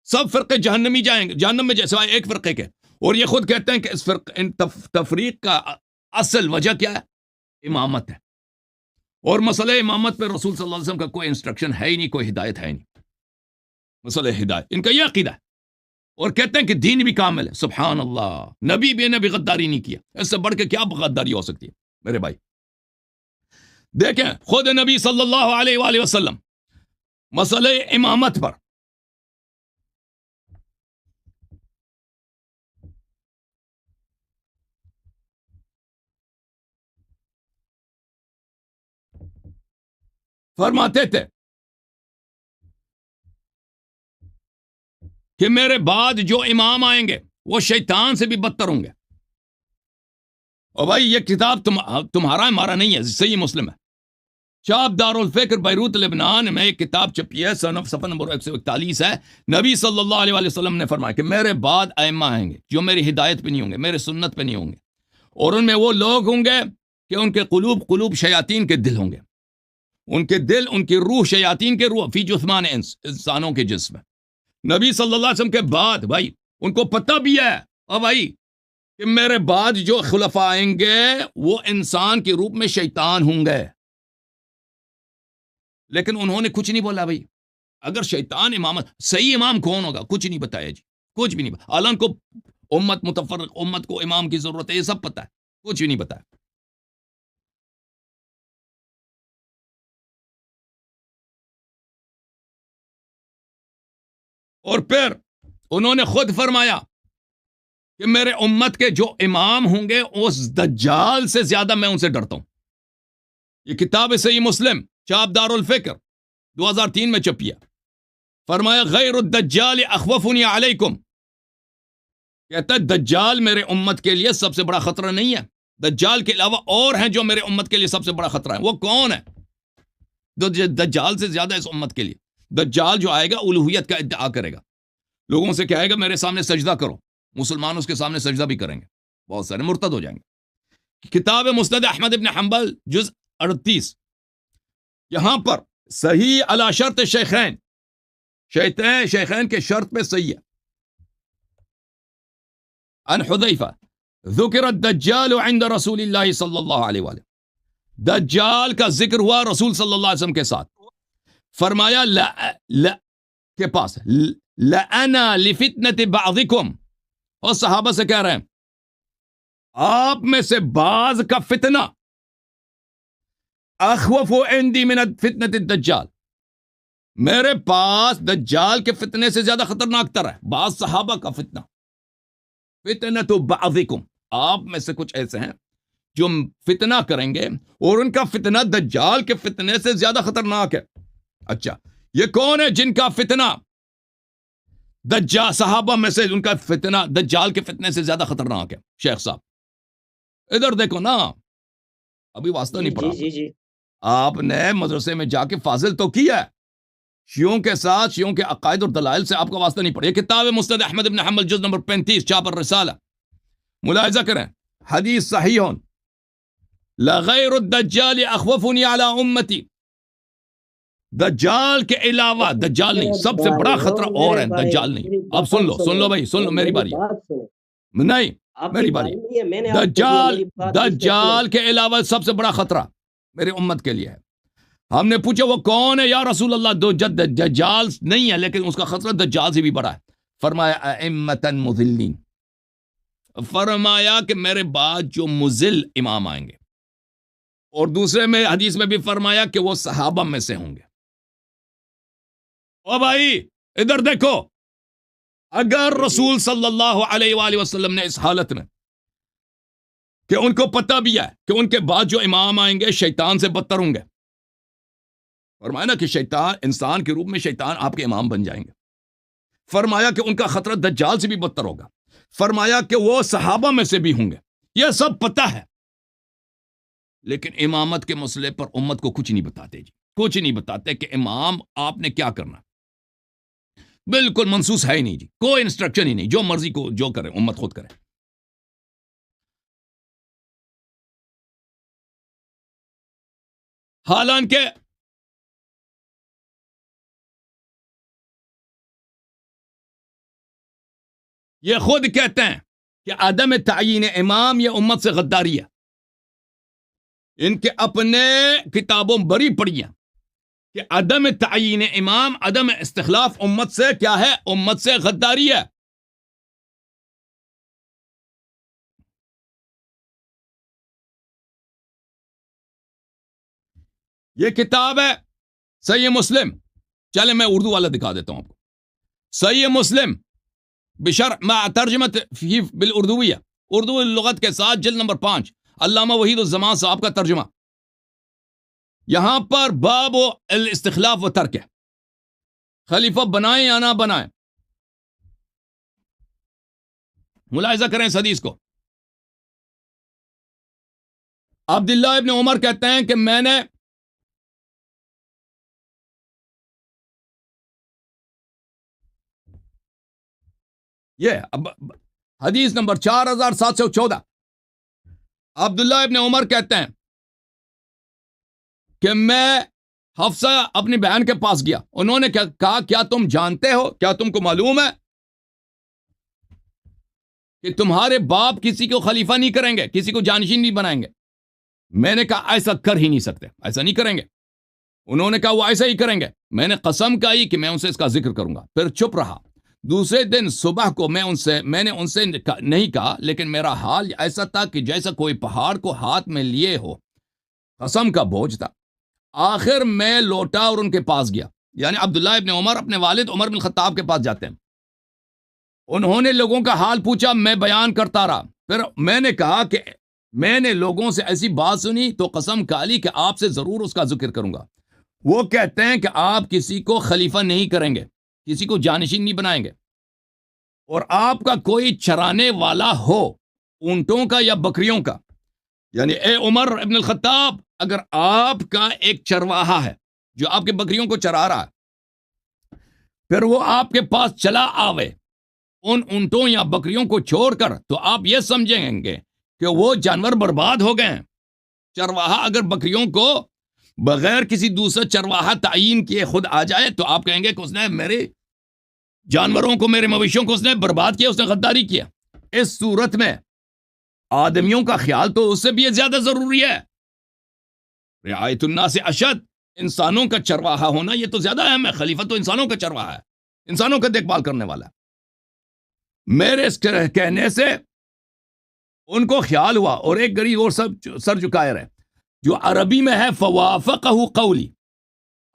سب فرقے جہنمی جائیں گے، جہنم میں سوائے ایک فرقے کے، اور یہ خود کہتے ہیں کہ اس تفریق کا اصل وجہ کیا ہے؟ امامت ہے، اور مسئلہ امامت پہ رسول صلی اللہ علیہ وسلم کا کوئی انسٹرکشن ہے ہی نہیں، کوئی ہدایت ہے ہی نہیں، مسئلہ ہدایت ان کا یہ عقیدہ ہے، اور کہتے ہیں کہ دین بھی کامل ہے۔ سبحان اللہ، نبی بھی نے بھی غداری نہیں کیا، اس سے بڑھ کے کیا غداری ہو سکتی ہے میرے بھائی؟ دیکھیں خود نبی صلی اللہ علیہ وآلہ وسلم مسئلہ امامت پر فرماتے تھے کہ میرے بعد جو امام آئیں گے وہ شیطان سے بھی بدتر ہوں گے۔ اور بھائی یہ کتاب تمہارا ہمارا نہیں ہے، صحیح مسلم ہے، چاپ دارالفکر بیروت لبنان میں ایک کتاب چھپی ہے، صفحہ نمبر 141 ہے۔ نبی صلی اللہ علیہ وآلہ وسلم نے فرمایا کہ میرے بعد ائمہ آئیں گے جو میری ہدایت پہ نہیں ہوں گے، میرے سنت پہ نہیں ہوں گے، اور ان میں وہ لوگ ہوں گے کہ ان کے قلوب شیاطین کے دل ہوں گے، ان کے دل، ان کی روح شیاطین کے روح فی جثمان انسانوں کے جسم میں۔ نبی صلی اللہ علیہ وسلم کے بعد بھائی ان کو پتہ بھی ہے اور بھائی کہ میرے بعد جو خلفاء آئیں گے وہ انسان کے روپ میں شیطان ہوں گے، لیکن انہوں نے کچھ نہیں بولا بھائی۔ اگر شیطان امامت، صحیح امام کون ہوگا؟ کچھ نہیں بتایا جی، کچھ بھی نہیں بتایا۔ اعلان کو امت متفرق، امت کو امام کی ضرورت ہے، یہ سب پتہ ہے، کچھ بھی نہیں بتایا۔ اور پھر انہوں نے خود فرمایا کہ میرے امت کے جو امام ہوں گے اس دجال سے زیادہ میں ان سے ڈرتا ہوں۔ یہ کتاب صحیح مسلم چاپ دارالفکر 2003 میں چھپی ہے۔ فرمایا غیر الدجال اخوفنی علیکم، کہتا ہے دجال میرے امت کے لیے سب سے بڑا خطرہ نہیں ہے، دجال کے علاوہ اور ہیں جو میرے امت کے لیے سب سے بڑا خطرہ ہے۔ وہ کون ہے؟ دجال سے زیادہ اس امت کے لیے دجال جو آئے گا الوہیت کا ادعا کرے گا، لوگوں سے کہے گا میرے سامنے سجدہ کرو، مسلمان اس کے سامنے سجدہ بھی کریں گے، بہت سارے مرتد ہو جائیں گے۔ کتاب مسند احمد ابن حنبل جز 38، یہاں پر صحیح علی شرط شیخین، شیخین کے شرط پہ صحیح ہے۔ عن حذیفہ ذکر الدجال عند رسول اللہ صلی اللہ علیہ وآلہ، دجال کا ذکر ہوا رسول صلی اللہ علیہ وسلم کے ساتھ۔ فرمایا کے پاس لَأَنَا لِفِتْنَةِ بَعْضِكُمْ، اور صحابہ سے کہہ رہے ہیں آپ میں سے بعض کا فتنہ اخوف عندی من فتنة الدجال، میرے پاس دجال کے فتنے سے زیادہ خطرناک تر ہے بعض صحابہ کا فتنہ۔ فتنۃ بعضکم، آپ میں سے کچھ ایسے ہیں جو فتنہ کریں گے اور ان کا فتنہ دجال کے فتنے سے زیادہ خطرناک ہے۔ اچھا یہ کون ہے جن کا فتنہ دجال، صحابہ میں سے ان کا فتنہ دجال کے فتنے سے زیادہ خطرناک ہے؟ شیخ صاحب ادھر دیکھو نا، ابھی واسطہ نہیں پڑا، جی آپ نے مدرسے میں جا کے فاضل تو کیا ہے، شیعوں کے ساتھ، شیعوں کے عقائد اور دلائل سے آپ کا واسطہ نہیں پڑا۔ یہ کتاب مسند احمد ابن حنبل جز نمبر 35 چاپ الرسالہ، ملاحظہ کریں، حدیث صحیح لغیر الدجال اخوفنی علی امتی، دجال کے علاوہ، دجال نہیں، سب سے بڑا خطرہ اور ہے، دجال نہیں۔ اب سن لو بھائی، سن لو، میری باری نہیں، میری باری۔ دجال کے علاوہ سب سے بڑا خطرہ میری امت کے لیے ہے۔ ہم نے پوچھا وہ کون ہے یا رسول اللہ؟ دجال نہیں ہے لیکن اس کا خطرہ دجال سے بھی بڑا ہے۔ فرمایا ائمۃ مضلین، فرمایا کہ میرے بعد جو مضل امام آئیں گے، اور دوسرے میں حدیث میں بھی فرمایا کہ وہ صحابہ میں سے ہوں گے۔ او بھائی ادھر دیکھو، اگر رسول صلی اللہ علیہ وآلہ وسلم نے اس حالت میں کہ ان کو پتہ بھی ہے کہ ان کے بعد جو امام آئیں گے شیطان سے بدتر ہوں گے، فرمایا نا کہ شیطان انسان کے روپ میں شیطان آپ کے امام بن جائیں گے، فرمایا کہ ان کا خطرہ دجال سے بھی بدتر ہوگا، فرمایا کہ وہ صحابہ میں سے بھی ہوں گے، یہ سب پتہ ہے، لیکن امامت کے مسئلے پر امت کو کچھ نہیں بتاتے جی، کچھ نہیں بتاتے کہ امام آپ نے کیا کرنا، بالکل منسوس ہے ہی نہیں جی، کوئی انسٹرکشن ہی نہیں، جو مرضی کو جو کرے امت خود کرے۔ حالانکہ یہ خود کہتے ہیں کہ عدم تعین امام یہ امت سے غداری ہے. ان کے اپنے کتابوں بری پڑھی ہیں کہ عدم تعین امام، عدم استخلاف امت سے کیا ہے؟ امت سے غداری ہے. یہ کتاب ہے صحیح مسلم. چلے میں اردو والا دکھا دیتا ہوں آپ کو. صحیح مسلم بشرح مع ترجمت فی بالاردویہ، اردو لغت کے ساتھ، جلد نمبر 5، علامہ وحید الزمان صاحب کا ترجمہ. یہاں پر باب و الاستخلاف و ترک ہے، خلیفہ بنائیں یا نہ بنائیں. ملاحظہ کریں اس حدیث کو. عبداللہ ابن عمر کہتے ہیں کہ میں نے حدیث نمبر 4714. عبداللہ ابن عمر کہتے ہیں کہ میں حفصہ اپنی بہن کے پاس گیا. انہوں نے کہا کیا تم جانتے ہو، کیا تم کو معلوم ہے کہ تمہارے باپ کسی کو خلیفہ نہیں کریں گے، کسی کو جانشین نہیں بنائیں گے؟ میں نے کہا ایسا کر ہی نہیں سکتے، ایسا نہیں کریں گے. انہوں نے کہا وہ ایسا ہی کریں گے. میں نے قسم کھائی کہ میں ان سے اس کا ذکر کروں گا، پھر چپ رہا. دوسرے دن صبح کو میں نے ان سے نہیں کہا، لیکن میرا حال ایسا تھا کہ جیسا کوئی پہاڑ کو ہاتھ میں لیے ہو، قسم کا بوجھ تھا. آخر میں لوٹا اور ان کے پاس گیا. یعنی عبداللہ ابن عمر اپنے والد عمر بن خطاب کے پاس جاتے ہیں. انہوں نے لوگوں کا حال پوچھا، میں بیان کرتا رہا. پھر میں نے کہا کہ میں نے لوگوں سے ایسی بات سنی تو قسم کھا لی کہ آپ سے ضرور اس کا ذکر کروں گا. وہ کہتے ہیں کہ آپ کسی کو خلیفہ نہیں کریں گے، کسی کو جانشین نہیں بنائیں گے، اور آپ کا کوئی چرانے والا ہو اونٹوں کا یا بکریوں کا. یعنی اے عمر ابن الخطاب، اگر آپ کا ایک چرواہا ہے جو آپ کے بکریوں کو چرا رہا ہے، پھر وہ آپ کے پاس چلا آوے ان اونٹوں یا بکریوں کو چھوڑ کر، تو آپ یہ سمجھیں گے کہ وہ جانور برباد ہو گئے ہیں. چرواہا اگر بکریوں کو بغیر کسی دوسرے چرواہا تعین کیے خود آ جائے تو آپ کہیں گے کہ اس نے میرے جانوروں کو، میرے مویشیوں کو اس نے برباد کیا، اس نے غداری کیا. اس صورت میں آدمیوں کا خیال تو اس سے بھی زیادہ ضروری ہے. رعایت الناس اشد، انسانوں کا چرواہا ہونا یہ تو زیادہ اہم ہے. خلیفہ تو انسانوں کا چرواہا ہے، انسانوں کا دیکھ بھال کرنے والا ہے. میرے اس کہنے سے ان کو خیال ہوا، اور ایک غریب اور سر جھکائے رہے. جو عربی میں ہے فوافقہ قولی،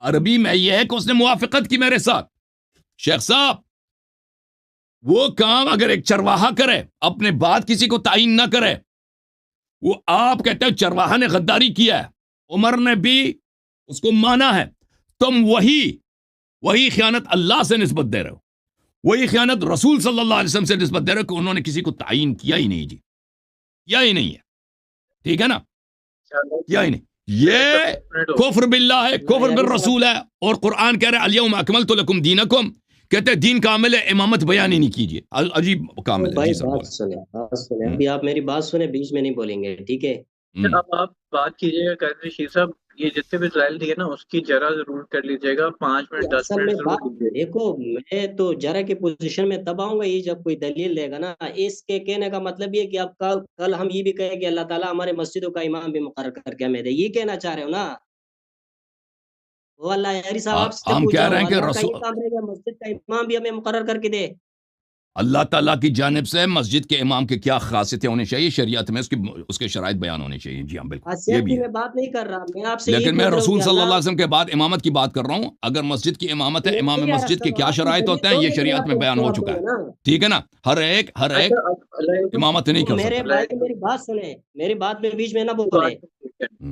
عربی میں یہ ہے کہ اس نے موافقت کی میرے ساتھ. شیخ صاحب، وہ کام اگر ایک چرواہا کرے، اپنے بعد کسی کو تعین نہ کرے، وہ آپ کہتے ہیں چرواہا نے غداری کیا ہے، عمر نے بھی اس کو مانا ہے. تم وہی خیانت اللہ سے نسبت دے رہے ہو، وہی خیانت رسول صلی اللہ علیہ وسلم سے نسبت دے رہے ہو کہ انہوں نے کسی کو تعین کیا ہی نہیں. جی کیا ہی نہیں ہے، ٹھیک ہے نا، کیا ہی نہیں. یہ کفر باللہ ہے، کفر بالرسول ہے. اور قرآن کہہ رہے الیوم اکملت لکم دینکم، کہتے ہیں دین کامل ہے، امامت بیان ہی نہیں کیجیے. عجیب کامل ہے. بھائی جی سر بات سنیں، ابھی آپ میری بات سنیں، بیچ میں نہیں بولیں گے، ٹھیک ہے؟ اب آپ بات کیجیے گا قادری شیر صاحب، یہ جتنے بھی دلائل دیے نا اس کی جرا ضرور کر لیجیے گا، 5 منٹ 10 اصل میں منٹ ضرور دیجیے گا. دیکھو، میں تو جرا کی پوزیشن میں تب آؤں گا یہ جب کوئی دلیل دے گا نا. اس کے کہنے کا مطلب یہ کہ اب کل ہم یہ بھی کہیں کہ اللہ تعالیٰ ہمارے مسجدوں کا امام بھی مقرر کر کے ہمیں دے، یہ کہنا چاہ رہے ہو نا؟ وہ اللہ یاری صاحب آپ سے ہم پوچھ کہہ رہا رہے ہوں، ہیں کہ اللہ کا یہ کام رہے گا مسجد کا امام بھی ہمیں مقرر کر کے دے. اللہ تعالیٰ کی جانب سے مسجد کے امام کے کیا خاصیتیں ہونی چاہیے شریعت میں، اس کے شرائط بیان ہونے چاہیے. جی ہاں بالکل، یہ خاصیت بھی کی ہے. میں بات نہیں کر رہا، میں آپ سے یہ لیکن میں پوچھ رہا ہوں رسول کہ صلی اللہ اللہ علیہ وسلم کے بعد امامت کی بات کر رہا ہوں. اگر مسجد کی امامت ہے، یہ امام نہیں ہے، مسجد کے کیا آپ کی شرائط دلیل ہوتے ہیں، دو، یہ لیکن شریعت آپ میں کو بیان ہو جواب چکا دو ہے. نا. ٹھیک ہے نا، ہر ایک اچھا اب امامت نہیں کر میرے سکتا. بھائی میری بات سنیں، میری بات میں بیچ میں نہ بولے.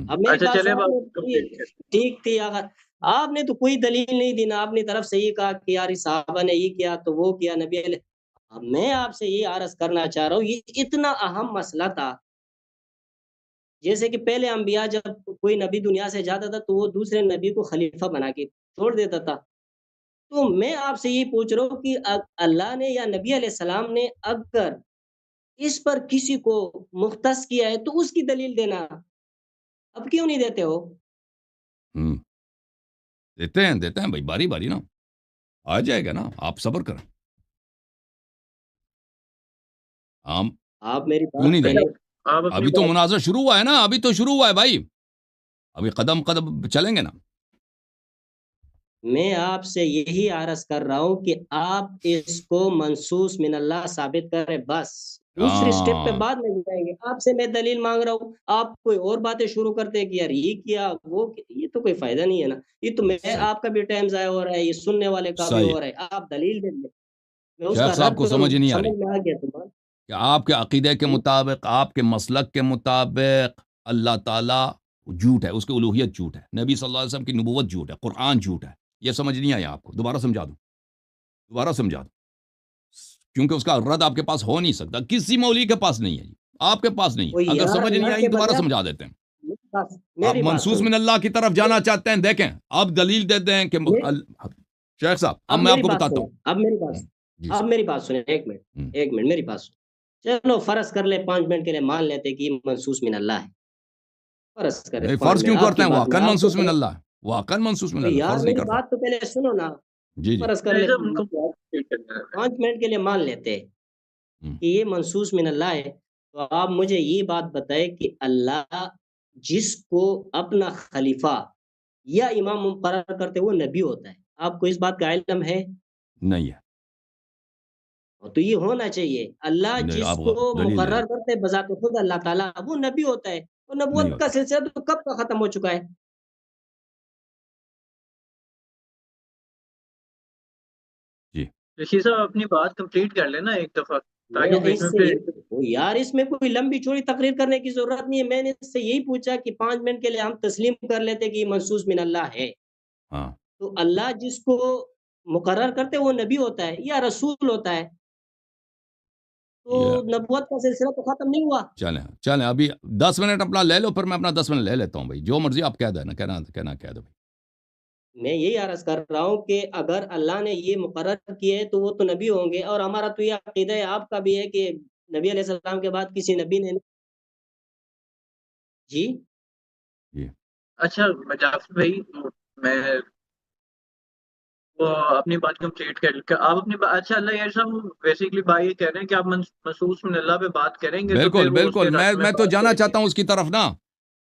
اب میری اچھا بات چلے سنیں، ٹھیک تھی. اگر آپ نے تو کوئی دلیل نہیں دی نا، اپنی طرف سے یہ کہا کہ یار صحابہ نے یہ کیا تو وہ کیا نبی علیہ. اب میں آپ سے یہ عرض کرنا چاہ رہا ہوں، یہ اتنا اہم مسئلہ تھا. جیسے کہ پہلے انبیاء جب کوئی نبی دنیا سے جاتا تھا تو وہ دوسرے نبی کو خلیفہ بنا کے چھوڑ دیتا تھا. تو میں آپ سے یہ پوچھ رہا ہوں کہ اللہ نے یا نبی علیہ السلام نے اگر اس پر کسی کو مختص کیا ہے تو اس کی دلیل دینا، اب کیوں نہیں دیتے ہو؟ دیتے ہیں بھائی، باری باری نا آ جائے گا نا، آپ صبر کریں. ہم آپ میری کیوں نہیں بات دیں پہلے گے؟ آپ اپنی ابھی تو بات مناظرہ شروع ہوا ہے نا، ابھی تو شروع ہوا ہے بھائی، ابھی قدم قدم چلیں گے نا. میں آپ سے یہی عرض کر رہا ہوں کہ آپ اس کو منصوص من اللہ ثابت کریں، بس دوسری سٹیپ پہ ہاں بعد میں جائیں گے. آپ سے میں دلیل مانگ رہا ہوں، آپ کوئی اور باتیں شروع کرتے ہیں کہ یار یہ کیا وہ کیا. یہ تو کوئی فائدہ نہیں ہے نا. یہ تو میں صحیح آپ کا بھی ٹائم ضائع ہو رہا ہے، یہ سننے والے کا بھی صحیح. ہو رہا ہے. آپ دلیل دیں گے، میں اس شیخ کا صاحب رد کو کروں. سمجھ نہیں آ رہی سمجھ میں آ گیا تمہارا؟ کہ آپ کے عقیدے کے مطابق، آپ کے مسلک کے مطابق اللہ تعالیٰ جھوٹ ہے، اس کی الوہیت جھوٹ ہے، نبی صلی اللہ علیہ وسلم کی نبوت جھوٹ ہے، قرآن جھوٹ ہے. یہ سمجھ نہیں آیا آپ کو؟ دوبارہ سمجھا دوں کیونکہ اس کا رد آپ کے پاس ہو نہیں سکتا، کسی مولوی کے پاس نہیں ہے جی، آپ کے پاس نہیں ہے. وہ اگر یار سمجھ نہیں اللہ آئی کے دوبارہ بندے، سمجھا دیتے ہیں. آپ میری بات منصوص سنیں. من اللہ کی طرف جانا چاہتے ہیں، دیکھیں آپ دلیل دیتے ہیں کہ شیخ صاحب اب اب میں آپ میری کو بات بتاتا سنیں، ہوں. اب میری بات جی اب میری بات سنیں. ایک منٹ، سر. ایک منٹ میری بات سنیں. چلو فرض کر لے 5 منٹ کے لیے مان لیتے کہ یہ منصوص من اللہ ہے. فرض کرے نہیں 5 فرض منٹ کیوں آپ کرتے کی ہیں؟ بات میں واقعا آپ کو منصوص من اللہ ہے، واقعا منصوص من اللہ، یار فرض نہیں میری کرتا. بات تو پہلے سنو نا. جی فرض کر لے نہیں سر، ان کو بات ٹھیک کرنا ہے. 5 منٹ کے لیے مان لیتے کہ یہ منصوص من اللہ ہے. تو آپ مجھے یہ بات بتائے کہ اللہ جس کو اپنا خلیفہ یا امام مقرر کرتے وہ نبی ہوتا ہے. آپ کو اس بات کا علم ہے؟ نہیں ہے. تو یہ ہونا چاہیے. اللہ نہیں، جس آپ کو دلیل دے دیں. مقرر کرتے بذات خود اللہ تعالیٰ وہ نبی ہوتا ہے. اور نہیں نبوت کا ہوتا. سلسلہ تو کب کا ختم ہو چکا ہے. جی رشید صاحب اپنی بات کمپلیٹ کر لینا ایک دفعہ، میں تاکہ وہ بیچ اس میں سے پھر. یار اس میں کوئی لمبی چوڑی تقریر کرنے کی ضرورت نہیں ہے. میں نے اس سے یہی پوچھا کہ 5 منٹ کے لیے ہم تسلیم کر لیتے کہ یہ منصوص من اللہ ہے. ہاں تو اللہ جس کو مقرر کرتے وہ نبی ہوتا ہے یا رسول ہوتا ہے. تو یہ نبوت کا سلسلہ تو ختم نہیں ہوا. چلیں ابھی 10 منٹ اپنا لے لو، پھر میں اپنا 10 منٹ لے لیتا ہوں بھائی، جو مرضی آپ کہہ دینا، کہنا کہہ دو بھائی. میں یہی عرض کر رہا ہوں کہ اگر اللہ نے یہ مقرر کیے تو وہ تو نبی ہوں گے. اور ہمارا تو یہ عقیدہ ہے، آپ کا بھی ہے کہ نبی علیہ السلام کے بعد کسی نبی نے. جی جی اچھا جعفر بھائی، میں وہ اپنی بات کمپلیٹ کر آپ اپنی اچھا اللہ یار صاحب بیسیکلی بھائی یہ کہہ رہے ہیں کہ آپ منصوص من اللہ پہ بات کریں گے تو بالکل پھر وہ اس بالکل، کے رد میں میں تو بات جانا کریں گے. چاہتا ہوں اس کی طرف نا.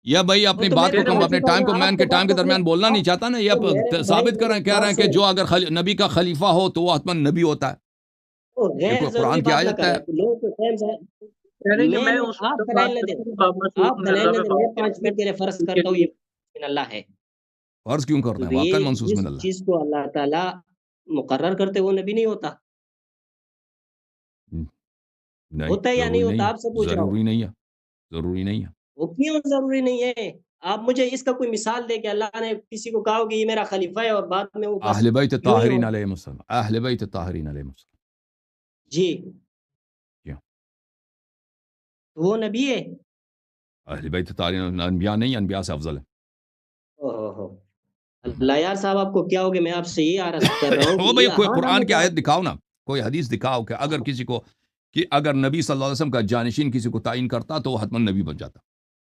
یا بھائی وہ اپنی تو بات میں کو نے کم، پہلے اپنے کہا ٹائم کو، نا، میں ان آپ کے تو ٹائم بات کے اپنے درمیان بولنا نہیں چاہتا نا. یہ تو میرے بھائی ثابت میری کہہ رہے بات ہیں کہ سنیں. جو اگر نبی کا خلیفہ ہو تو وہ حتماً نبی ہوتا ہے. وہ یہ غیر کوئی ضروری قرآن کی بات نہ آیت ہے؟ کریں لوگوں کو ٹائم سے. کہہ رہے ہیں کہ میں میں نے اس آپ وقت دلائل بات نہ کروں دیں، جب آپ منصوص آپ من دلائل اللہ نہ پہ دیں. میں بات کریں 5 گے منٹ کے لیے فرض اس کے کرتا ہوں لیے. یہ من اللہ ہے. فرض کیوں کرتے ہیں؟ تو واقعا یہ منصوص جس من اللہ. چیز کو اللہ تعالیٰ مقرر کرتے وہ نبی نہیں ہوتا. نہیں ہوتا ہے یا نہیں ضروری نہیں ہوتا؟ ہے، آپ سے پوچھ رہا ہوں. ضروری نہیں ہے، ضروری نہیں ہے. وہ کیوں ضروری نہیں ہے؟ آپ مجھے اس کا کوئی مثال دے کہ اللہ نے کسی کو کہا ہو کہ یہ میرا خلیفہ ہے اور بعد میں وہ بس اہل بیت یوں ہی ہو. طاہرین علیہم السلام، اہل بیت طاہرین علیہم السلام. جی کیوں؟ تو وہ نبی ہے. اہل بیت طاہرین انبیاء نہیں، انبیاء سے افضل ہے. اوہ اللہ یار صاحب آپ کو کیا ہوگا؟ میں آپ سے یہ عرض کر رہا ہوں کہ وہ بھئی یہ کوئی ہاں نہ قرآن میں کی جواب آیت دکھاؤ نا، کوئی حدیث دکھاؤ کہ اگر کسی کو، کہ اگر نبی صلی اللہ علیہ وسلم کا جانشین کسی کو تعین کرتا تو وہ حتماً نبی بن جاتا.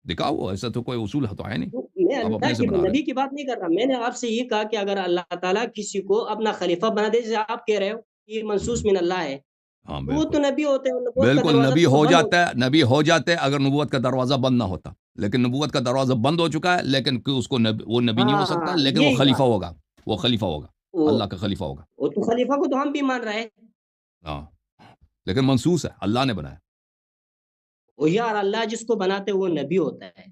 دکھاؤ، وہ ایسا تو کوئی اصول تو ہے نہیں، دوں. میں آپ اپنے اللہ سے کی بنا رہے نبی کی بات نہیں کر رہا. میں نے آپ سے یہ کہا کہ اگر اللہ تعالیٰ کسی کو اپنا خلیفہ بنا دے جیسے آپ کہہ رہے ہو یہ منصوص ہیں. من اللہ ہے، ہاں تو وہ بالکل تو نبی ہوتے ہیں. نبوت کا بالکل، دروازہ نبی تو ہو بند ہو. جاتا ہے، نبی ہو جاتے اگر نبوت کا دروازہ بند نہ ہوتا. لیکن نبوت کا دروازہ بند ہو چکا ہے، لیکن کہ اس کو وہ نبی نہیں ہو سکتا، ہاں لیکن وہ یہی خلیفہ بات. ہوگا. وہ خلیفہ ہوگا، وہ اللہ کا خلیفہ ہوگا. وہ تو خلیفہ کو تو ہم بھی مان رہے ہیں. ہاں لیکن منصوص ہے، اللہ نے بنایا. وہ یار اللہ جس کو بناتے وہ نبی ہوتا ہے.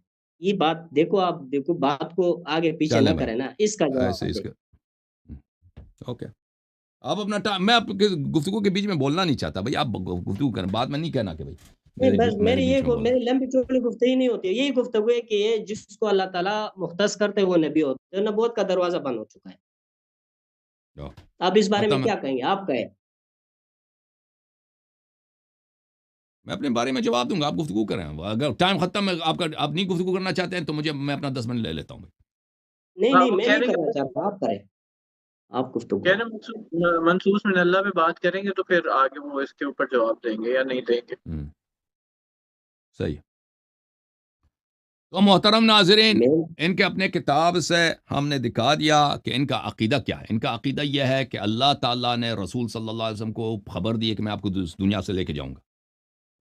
یہ بات دیکھو، آپ دیکھو بات کو آگے پیچھے نہ چلیں بھائی کریں نا. اس کا ایسے جواب اس دیں. کے اوکے. آپ اپنا ٹائم، میں آپ کے گفتگو کے بیچ میں بولنا نہیں چاہتا بھائی، آپ گفتگو کریں، بعد میں نہیں کہنا کہ بھائی نہیں بس میرے میری بیچ میں بول رہے میری لمبی چوڑی گفتگو نہیں ہوتی ہے. یہی گفتگو ہے کہ یہ جس کو اللہ تعالیٰ مختص کرتے وہ نبی ہوتے ہیں. نبوت کا دروازہ بند ہو چکا ہے. ہیں. آپ اس بارے میں ختم ہے. کیا کہیں گے؟ آپ کہیں. میں اپنے بارے میں جواب دوں گا، آپ گفتگو کریں. اگر ٹائم ختم ہے آپ کا، آپ نہیں گفتگو کرنا چاہتے ہیں تو میں اپنا 10 منٹ لے لیتا ہوں. نہیں ہاں نہیں وہ میں کہہ نہیں رہے کرنا ہیں چاہتا. آپ کریں، آپ کہہ گفتگو. رہے ہیں منصوص من اللہ پہ بات کریں گے تو پھر آگے وہ اس کے اوپر جواب دیں گے یا نہیں دیں گے. صحیح. تو محترم ناظرین، میں ان کے اپنے کتاب سے ہم نے دکھا دیا کہ ان کا عقیدہ کیا ہے۔ ان کا عقیدہ یہ ہے کہ اللہ تعالیٰ نے رسول صلی اللہ علیہ وسلم کو خبر دی ہے کہ میں آپ کو دنیا سے لے کے جاؤں گا۔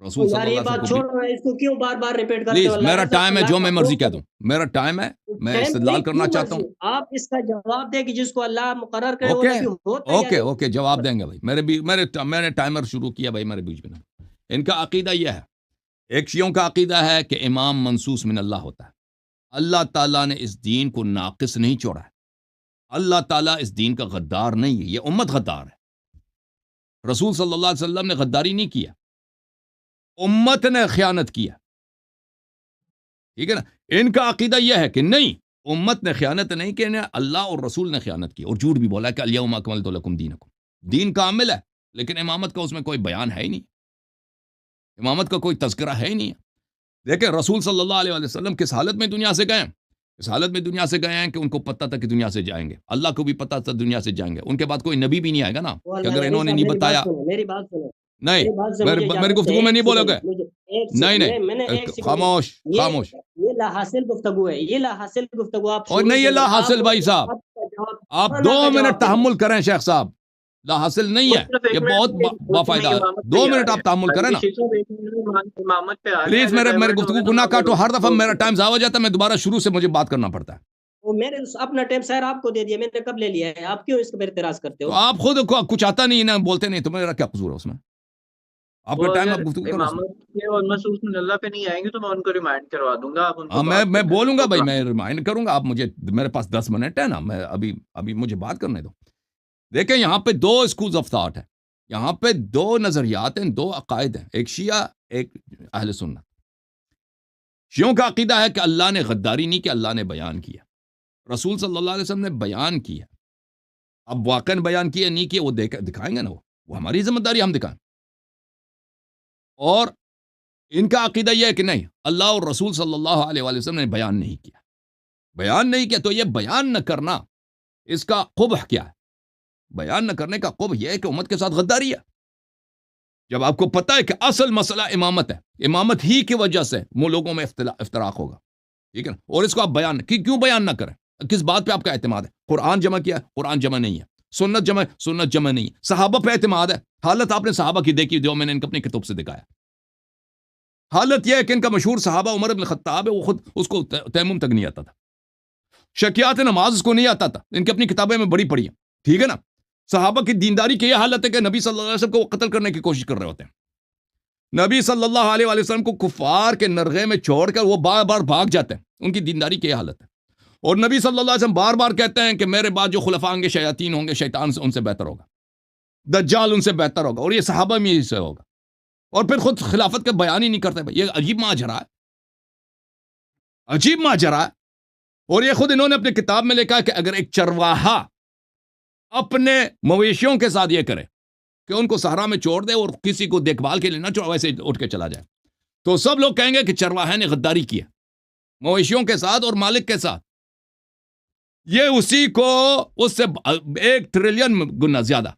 رسول صلی یار اللہ یہ علیہ بات وسلم چھوڑ رہا ہے، اس کو کیوں بار بار ریپیٹ کرتے پلیز، ہو؟ اللہ میرا کا ٹائم ہے، اللہ جو کا میں مرضی خوف کہہ دوں، میرا ٹائم ہے، میں ٹائم استدلال نہیں، کرنا کیوں چاہتا ہوں۔ مرضی؟ آپ اس کا جواب دیں کہ جس کو اللہ مقرر کرے وہ اوکے نبی ہو تیار اوکے ہے۔ اوکے، جواب دیں گے بھائی۔ میں نے ٹائمر شروع کیا بھائی، میرے بیچ میں۔ ان کا عقیدہ یہ ہے، ایک شیعوں کا عقیدہ ہے کہ امام منصوص من اللہ ہوتا ہے۔ اللہ تعالیٰ نے اس دین کو ناقص نہیں چھوڑا ہے۔ اللہ تعالیٰ اس دین کا غدار نہیں ہے، یہ امت غدار ہے۔ رسول صلی اللہ علیہ وسلم نے غداری نہیں کیا، امت نے خیانت کیا، ٹھیک ہے نا۔ ان کا عقیدہ یہ ہے کہ نہیں، امت نے خیانت نہیں کی، اللہ اور رسول نے خیانت کی، اور جھوٹ بھی بولا کہ الیوم اکملت لکم دینکم، دین کامل ہے، لیکن امامت کا اس میں کوئی بیان ہے ہی نہیں، امامت کا کوئی تذکرہ ہے ہی نہیں۔ دیکھیں رسول صلی اللہ علیہ وسلم کس حالت میں دنیا سے گئے ہیں؟ اس حالت میں دنیا سے گئے ہیں کہ ان کو پتہ تھا کہ دنیا سے جائیں گے، اللہ کو بھی پتہ تھا دنیا سے جائیں گے، ان کے بعد کوئی نبی بھی نہیں آئے گا نا، کہ اگر انہوں نے نہیں بتایا۔ میری بات سنو، نہیں، میری گفتگو میں نہیں بولو گے، نہیں، خاموش خاموش، یہ لا حاصل گفتگو ہے، یہ لا حاصل گفتگو آپ اور نہیں، یہ لا حاصل بھائی صاحب، آپ 2 منٹ تحمل کریں شیخ صاحب، لا حاصل نہیں ہے، یہ بہت بافائدہ ہے۔ 2 منٹ آپ تحمل کریں نا پلیز، میرے گفتگو کو نہ کاٹو، ہر دفعہ میرا ٹائم ضائع ہو جاتا ہے، میں دوبارہ شروع سے مجھے بات کرنا پڑتا ہے۔ وہ میں نے اپنا ٹائم سر آپ کو دے دیا، میں نے کب لے لیا ہے؟ آپ کیوں اس پر اعتراض کرتے ہو؟ تو آپ خود کچھ آتا نہیں نا، بولتے نہیں، تو میرا کیا قصور ہے اس میں؟ آپ کا ٹائم، آپ گفتگو کرو۔ اللہ پہ نہیں آئیں گے تو میں ان کو ریمائنڈ کروا دوں گا، آپ ان کو ہاں، میں بولوں گا بھائی، میں ریمائنڈ کروں گا، آپ مجھے، میرے پاس 10 منٹ ہے نا، میں ابھی مجھے بات کرنے دو۔ دیکھیں یہاں پہ 2 اسکولز آف تھاٹ ہیں، یہاں پہ 2 نظریات ہیں، 2 عقائد ہیں، ایک شیعہ ایک اہل سنت۔ شیعوں کا عقیدہ ہے کہ اللہ نے غداری نہیں کی، اللہ نے بیان کیا، رسول صلی اللہ علیہ وسلم نے بیان کیا، اب واقعاً بیان کیا نہیں کیا وہ دکھائیں گے نا، وہ ہماری ذمہ داری، ہم دکھائیں۔ اور ان کا عقیدہ یہ ہے کہ نہیں، اللہ اور رسول صلی اللہ علیہ وآلہ وسلم نے بیان نہیں کیا، تو یہ بیان نہ کرنا، اس کا قبح کیا ہے؟ بیان نہ کرنے کا قبح یہ ہے کہ امت کے ساتھ غداری ہے۔ جب آپ کو پتہ ہے کہ اصل مسئلہ امامت ہے، امامت ہی کی وجہ سے وہ لوگوں میں افتراق ہوگا، ٹھیک ہے نا، اور اس کو آپ کیوں بیان نہ کریں؟ کس بات پہ آپ کا اعتماد ہے؟ قرآن جمع کیا، قرآن جمع نہیں ہے، سنت جمع نہیں ہے، صحابہ پہ اعتماد ہے، حالت آپ نے صحابہ کی دیکھی، جو میں نے ان کو اپنی کتب سے دکھایا۔ حالت یہ ہے کہ ان کا مشہور صحابہ عمر بن خطاب ہے، وہ خود اس کو تیمم تک نہیں آتا تھا، شکیات نماز اس کو نہیں آتا تھا، ان کی اپنی کتابیں میں بڑی پڑھی ہیں، ٹھیک ہے نا۔ صحابہ کی دینداری کی یہ حالت ہے کہ نبی صلی اللہ علیہ وسلم کو قتل کرنے کی کوشش کر رہے ہوتے ہیں، نبی صلی اللہ علیہ وآلہ وسلم کو کفار کے نرغے میں چھوڑ کر وہ بار بار بھاگ جاتے ہیں، ان کی دینداری کی یہ حالت ہے۔ اور نبی صلی اللہ علیہ وسلم بار بار کہتے ہیں کہ میرے بعد جو خلفاء ہوں گے شیاطین ہوں گے، شیطان سے ان سے بہتر ہوگا، دجال ان سے بہتر ہوگا، اور یہ صحابہ میں ہی سے ہوگا، اور پھر خود خلافت کا بیان ہی نہیں کرتے۔ یہ عجیب ماجرا ہے، عجیب ماجرا ہے۔ اور یہ خود انہوں نے اپنی کتاب میں لکھا کہ اگر ایک چرواہا اپنے مویشیوں کے ساتھ یہ کرے کہ ان کو صحرا میں چھوڑ دے اور کسی کو دیکھ بھال کے لیے نہ چھوڑے، ویسے اٹھ کے چلا جائے، تو سب لوگ کہیں گے کہ چرواہے نے غداری کیا مویشیوں کے ساتھ اور مالک کے ساتھ۔ یہ اسی کو اس سے 1 ٹریلین گنا زیادہ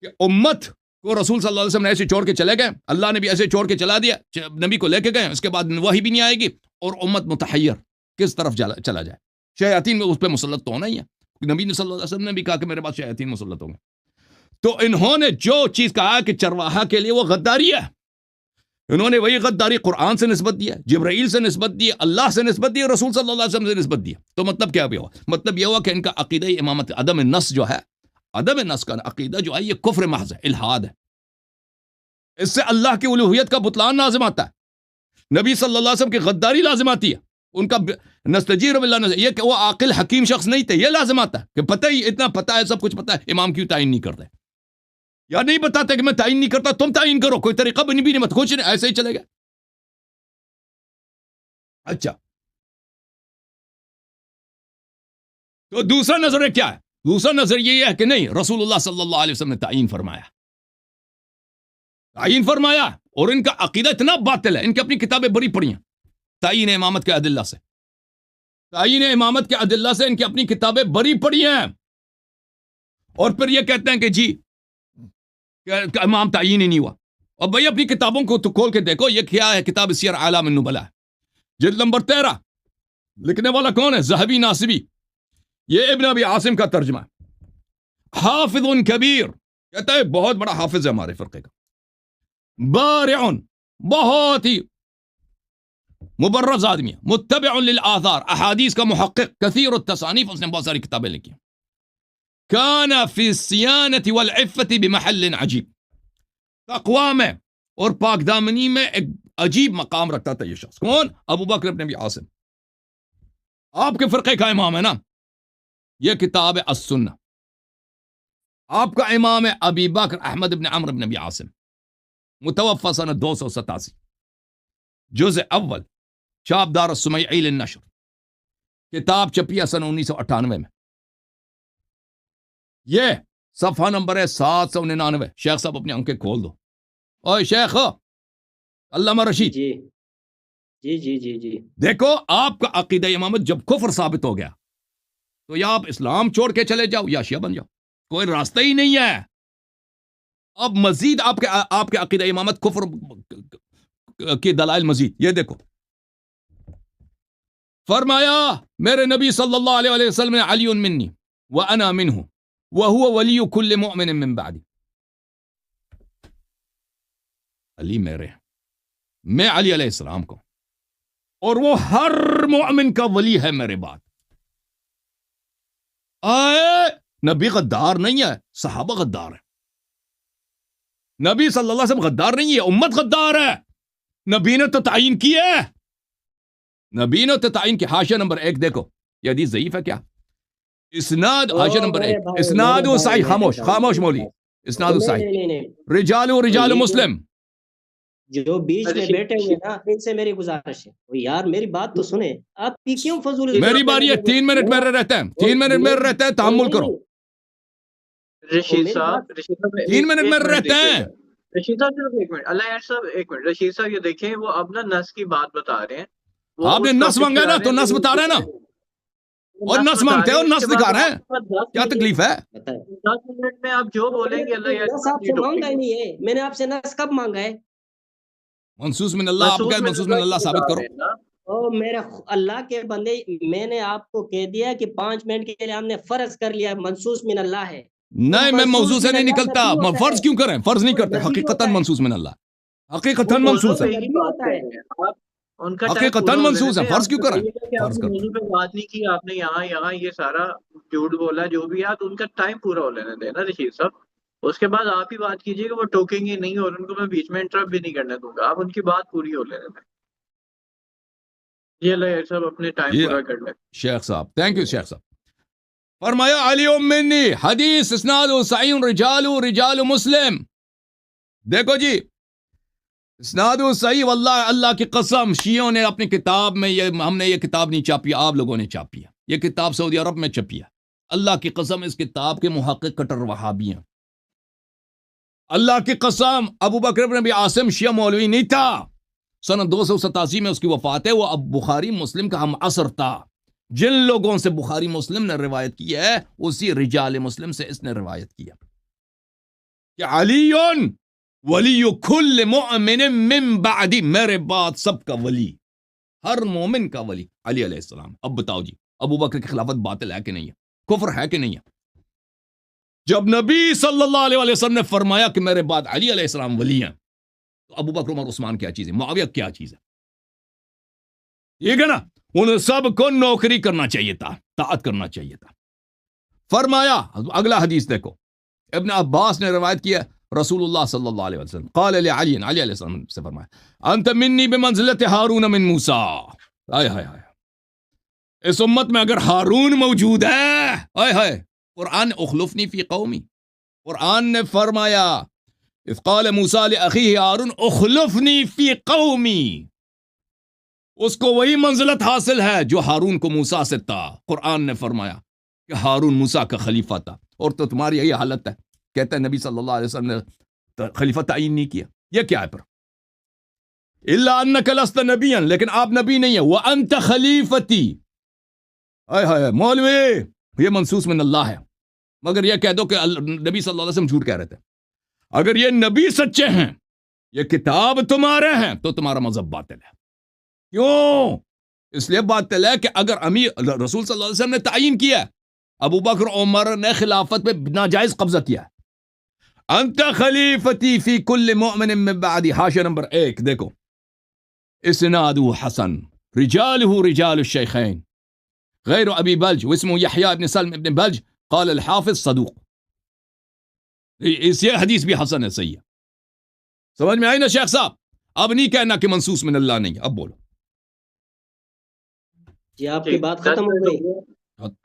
کہ امت کو رسول صلی اللہ علیہ وسلم نے ایسے چھوڑ کے چلے گئے، اللہ نے بھی ایسے چھوڑ کے چلا دیا، نبی کو لے کے گئے، اس کے بعد وحی بھی نہیں آئے گی، اور امت متحیر کس طرف چلا جائے، شیاطین میں اس پہ مسلط تو ہونا ہی ہے۔ نبی صلی اللہ علیہ وسلم نے بھی کہا کہ میرے بعد شیاطین مسلط ہوں گے۔ تو انہوں نے جو چیز کہا کہ چرواہا کے لیے وہ غداری ہے، انہوں نے وہی غداری قرآن سے نسبت دیا، جبرائیل سے نسبت دی، اللہ سے نسبت دی، رسول صلی اللہ علیہ وسلم سے نسبت دی۔ تو مطلب کیا ہوا؟ مطلب یہ ہوا کہ ان کا عقیدہ امامت، عدم نص جو ہے، عدم نص کا عقیدہ جو ہے یہ کفر محض ہے، الحاد ہے، اس سے اللہ کی الوہیت کا بطلان لازم آتا ہے، نبی صلی اللہ علیہ وسلم کی غداری لازم آتی ہے، ان کا نستجیر باللہ، یہ کہ وہ عاقل حکیم شخص نہیں تھے، یہ لازم آتا ہے کہ پتہ ہی اتنا پتہ ہے، سب کچھ پتہ ہے، امام کیوں تعین نہیں کرتے؟ یا نہیں بتاتے کہ میں تعین نہیں کرتا، تم تعین کرو، کوئی طریقہ بھی نہیں، مت کچھ نہیں، ایسے ہی چلے گا۔ اچھا، تو دوسرا نظریہ کیا ہے؟ دوسرا نظریہ یہ ہے کہ نہیں، رسول اللہ صلی اللہ علیہ وسلم نے تعین فرمایا، اور ان کا عقیدہ اتنا باطل ہے، ان کی اپنی کتابیں بڑی پڑھی ہیں تعین امامت کے ادلہ سے، تعین امامت کے ادلہ سے ان کی اپنی کتابیں بڑی پڑھی ہیں، اور پھر یہ کہتے ہیں کہ جی کہ امام تعین ہی نہیں ہوا۔ اور بھائی اپنی کتابوں کو تو کھول کے دیکھو، یہ کیا ہے؟ کتاب سیر اعلام النبلاء ہے، جلد نمبر 13. لکھنے والا کون ہے؟ ذہبی ناصبی. یہ ابن ابی عاصم کا ترجمہ ہے. حافظ کبیر، کہتا ہے بہت بڑا حافظ ہے ہمارے فرقے کا. بارع، بہت ہی مبرز آدمی ہے. متبع للآثار، احادیث کا محقق. کثیر التصانیف، اس نے بہت ساری کتابیں لکھی. کان فی الصیانۃ والعفۃ بمحل عجیب، تقوی میں اور پاک دامنی میں ایک عجیب مقام رکھتا تھا یہ شخص. کون؟ ابو بکر ابن ابی عاصم، آپ کے فرقے کا امام ہے نا. یہ کتاب ہے السنہ. آپ کا امام ہے ابی بکر احمد ابن عمرو ابن ابی عاصم، متوفى سنہ 287. جزء اول، چاپ دار السمیعی للنشر. کتاب چھپی ہے سنہ 1998 میں. یہ صفحہ نمبر ہے 799. شیخ صاحب اپنی آنکھیں کھول دو. اوے شیخ علامہ رشید، جی جی جی جی جی دیکھو آپ کا عقیدہ امامت جب کفر ثابت ہو گیا تو یا آپ اسلام چھوڑ کے چلے جاؤ یا شیعہ بن جاؤ، کوئی راستہ ہی نہیں ہے. اب مزید آپ کے عقیدہ امامت کفر کی دلائل مزید. یہ دیکھو، فرمایا میرے نبی صلی اللہ علیہ وسلم نے علی منی وانا منہ وهو ولی کل مؤمن من بعدی. علی میرے، میں علی علیہ السلام کو، اور وہ ہر مومن کا ولی ہے میرے بعد. آئے نبی غدار نہیں ہے، صحابہ غدار ہے. نبی صلی اللہ علیہ وسلم غدار نہیں ہے، امت غدار ہے. نبی نے تو تعین کی ہے، نبی نے تو تعین کی. حاشیہ نمبر 1 دیکھو، یہ حدیث ضعیف ہے کیا؟ اسناد حاشیہ نمبر 1، اسناد صحیح. خاموش مولی. اسناد صحیح، رجال مسلم. جو بیچ میں بیٹھے ہوئے نا، ان سے میری گزارش ہے یار میری بات تو سنیں. آپ کی کیوں فضول؟ میری باری ہے، 3 منٹ میرے رہتے ہیں، 3 منٹ میرے رہتے ہیں، تحمل کرو. رشید صاحب 3 منٹ میرے رہتے ہیں. رشید صاحب صرف ایک منٹ، اللہ یار صاحب ایک منٹ. رشید صاحب یہ دیکھیں، وہ اب نا نس کی بات بتا رہے ہیں. آپ نے نس مانگا نا تو نس بتا رہے ہیں نا، اور نس مانگتے ہیں اور نس دکھا رہے ہیں. کیا تکلیف ہے؟ 10 منٹ میں آپ جو بولیں گے اللہ یار نس آپ سے مانگا ہی نہیں ہے. میں نے آپ سے نس کب مانگا ہے؟ منصوص من اللہ. آپ کا منصوص من اللہ ثابت کرو. او میرے اللہ کے بندے، میں نے آپ کو کہہ دیا کہ 5 منٹ کے لیے ہم نے فرض کر لیا منصوص من اللہ ہے. نہیں، میں موضوع سے نہیں نکلتا. فرض کیوں کریں؟ فرض نہیں کرتے. حقیقتاً منصوص من اللہ، حقیقتاً منصوص ہے، حقیقتاً منصوص ہے. فرض کیوں کریں؟ فرض کرتے. موضوع پہ بات نہیں کی آپ نے، یہاں یہ سارا جھوٹ بولا جو بھی ہے. تو ان کا ٹائم پورا ہو لینے دیں نا رشید صاحب. اس کے بعد آپ ہی بات کیجیے کہ وہ ٹوکیں گے نہیں، اور ان کو میں بیچ میں انٹرپٹ بھی نہیں کرنے دوں گا. آپ ان کی بات پوری ہو لینے دیں. یہ اللہ صاحب اپنے ٹائم پورا کر لیں. شیخ صاحب تھینک یو. شیخ صاحب فرمایا علی منی، حدیث اسناد صحیح، رجال مسلم. دیکھو جی، اسناد صحیح. واللہ اللہ کی قسم، شیعوں نے اپنی کتاب میں ہم نے یہ کتاب نہیں چھاپی، آپ لوگوں نے چھاپی ہے. یہ کتاب سعودی عرب میں چھپی ہے. اللہ کی قسم اس کتاب کے محقق کٹر وہابی ہیں. اللہ کی قسم ابو بکر بن ابی عاصم شیعہ مولوی نہیں تھا. سنہ 287 میں اس کی وفات ہے. وہ اب بخاری مسلم کا ہم عصر تھا. جن لوگوں سے بخاری مسلم نے روایت کی ہے اسی رجال مسلم سے اس نے روایت کیا کہ علی ولی کل مؤمن من بعدی، میرے بعد سب کا ولی، ہر مومن کا ولی علی علیہ السلام. اب بتاؤ جی، ابو بکر کی خلافت باطل ہے کہ نہیں ہے؟ کفر ہے کہ نہیں ہے؟ جب نبی صلی اللہ علیہ وسلم نے فرمایا کہ میرے بعد علی علیہ السلام ولی ہیں، تو ابو بکر عمر عثمان کیا چیز ہے؟ معاویہ کیا چیز ہے؟ ٹھیک ہے نا. انہیں سب کو نوکری کرنا چاہیے تھا، طاعت کرنا چاہیے تھا. فرمایا اگلا حدیث دیکھو، ابن عباس نے روایت کیا، رسول اللہ صلی اللہ علیہ وسلم قال لعلی، علی علیہ السلام سے فرمایا، انت منی بمنزلت ہارون من موسیٰ. آئے ہائے ہائے، اس امت میں اگر ہارون موجود ہے، آئے ہائے، قرآن اخلفنی فی قومی، قرآن نے فرمایا اذ قال موسیٰ لأخیہ ہارون اخلفنی فی قومی. اس کو وہی منزلت حاصل ہے جو ہارون کو موسیٰ سے تھا. قرآن نے فرمایا کہ ہارون موسیٰ کا خلیفہ تھا، اور تو تمہاری یہی حالت ہے. کہتے ہیں نبی صلی اللہ علیہ وسلم نے خلیفہ تعین نہیں کیا. یہ کیا ہے؟ پر الا انک لست نبیا، لیکن آپ نبی نہیں ہے. وانت خلیفتی. ہائے ہائے مولوی، یہ منصوص من اللہ ہے. مگر یہ کہہ دو کہ نبی صلی اللہ علیہ وسلم جھوٹ کہہ رہے تھے. اگر یہ نبی سچے ہیں، یہ کتاب تمہارے ہیں، تو تمہارا مذہب باطل ہے. کیوں؟ اس لیے بات طے ہے کہ اگر امیر رسول صلی اللہ علیہ وسلم نے تعین کیا ہے، ابو بکر عمر نے خلافت پہ ناجائز قبضہ کیا ہے، انت خلیفتی فی کل مؤمن من بعدی، حاشیہ نمبر 1 دیکھو، اسنادہ حسن رجالہ رجال الشیخین غیر ابی بلج واسمہ یحییٰ ابن سلم ابن بلج قال الحافظ صدوق. اس یہ حدیث بھی حسن ہے، صحیح ہے. سمجھ میں آئی نا شیخ صاحب؟ اب نہیں کہنا کہ منصوص من اللہ نہیں ہے. اب بولو. جی آپ کی بات ختم ہو گئی؟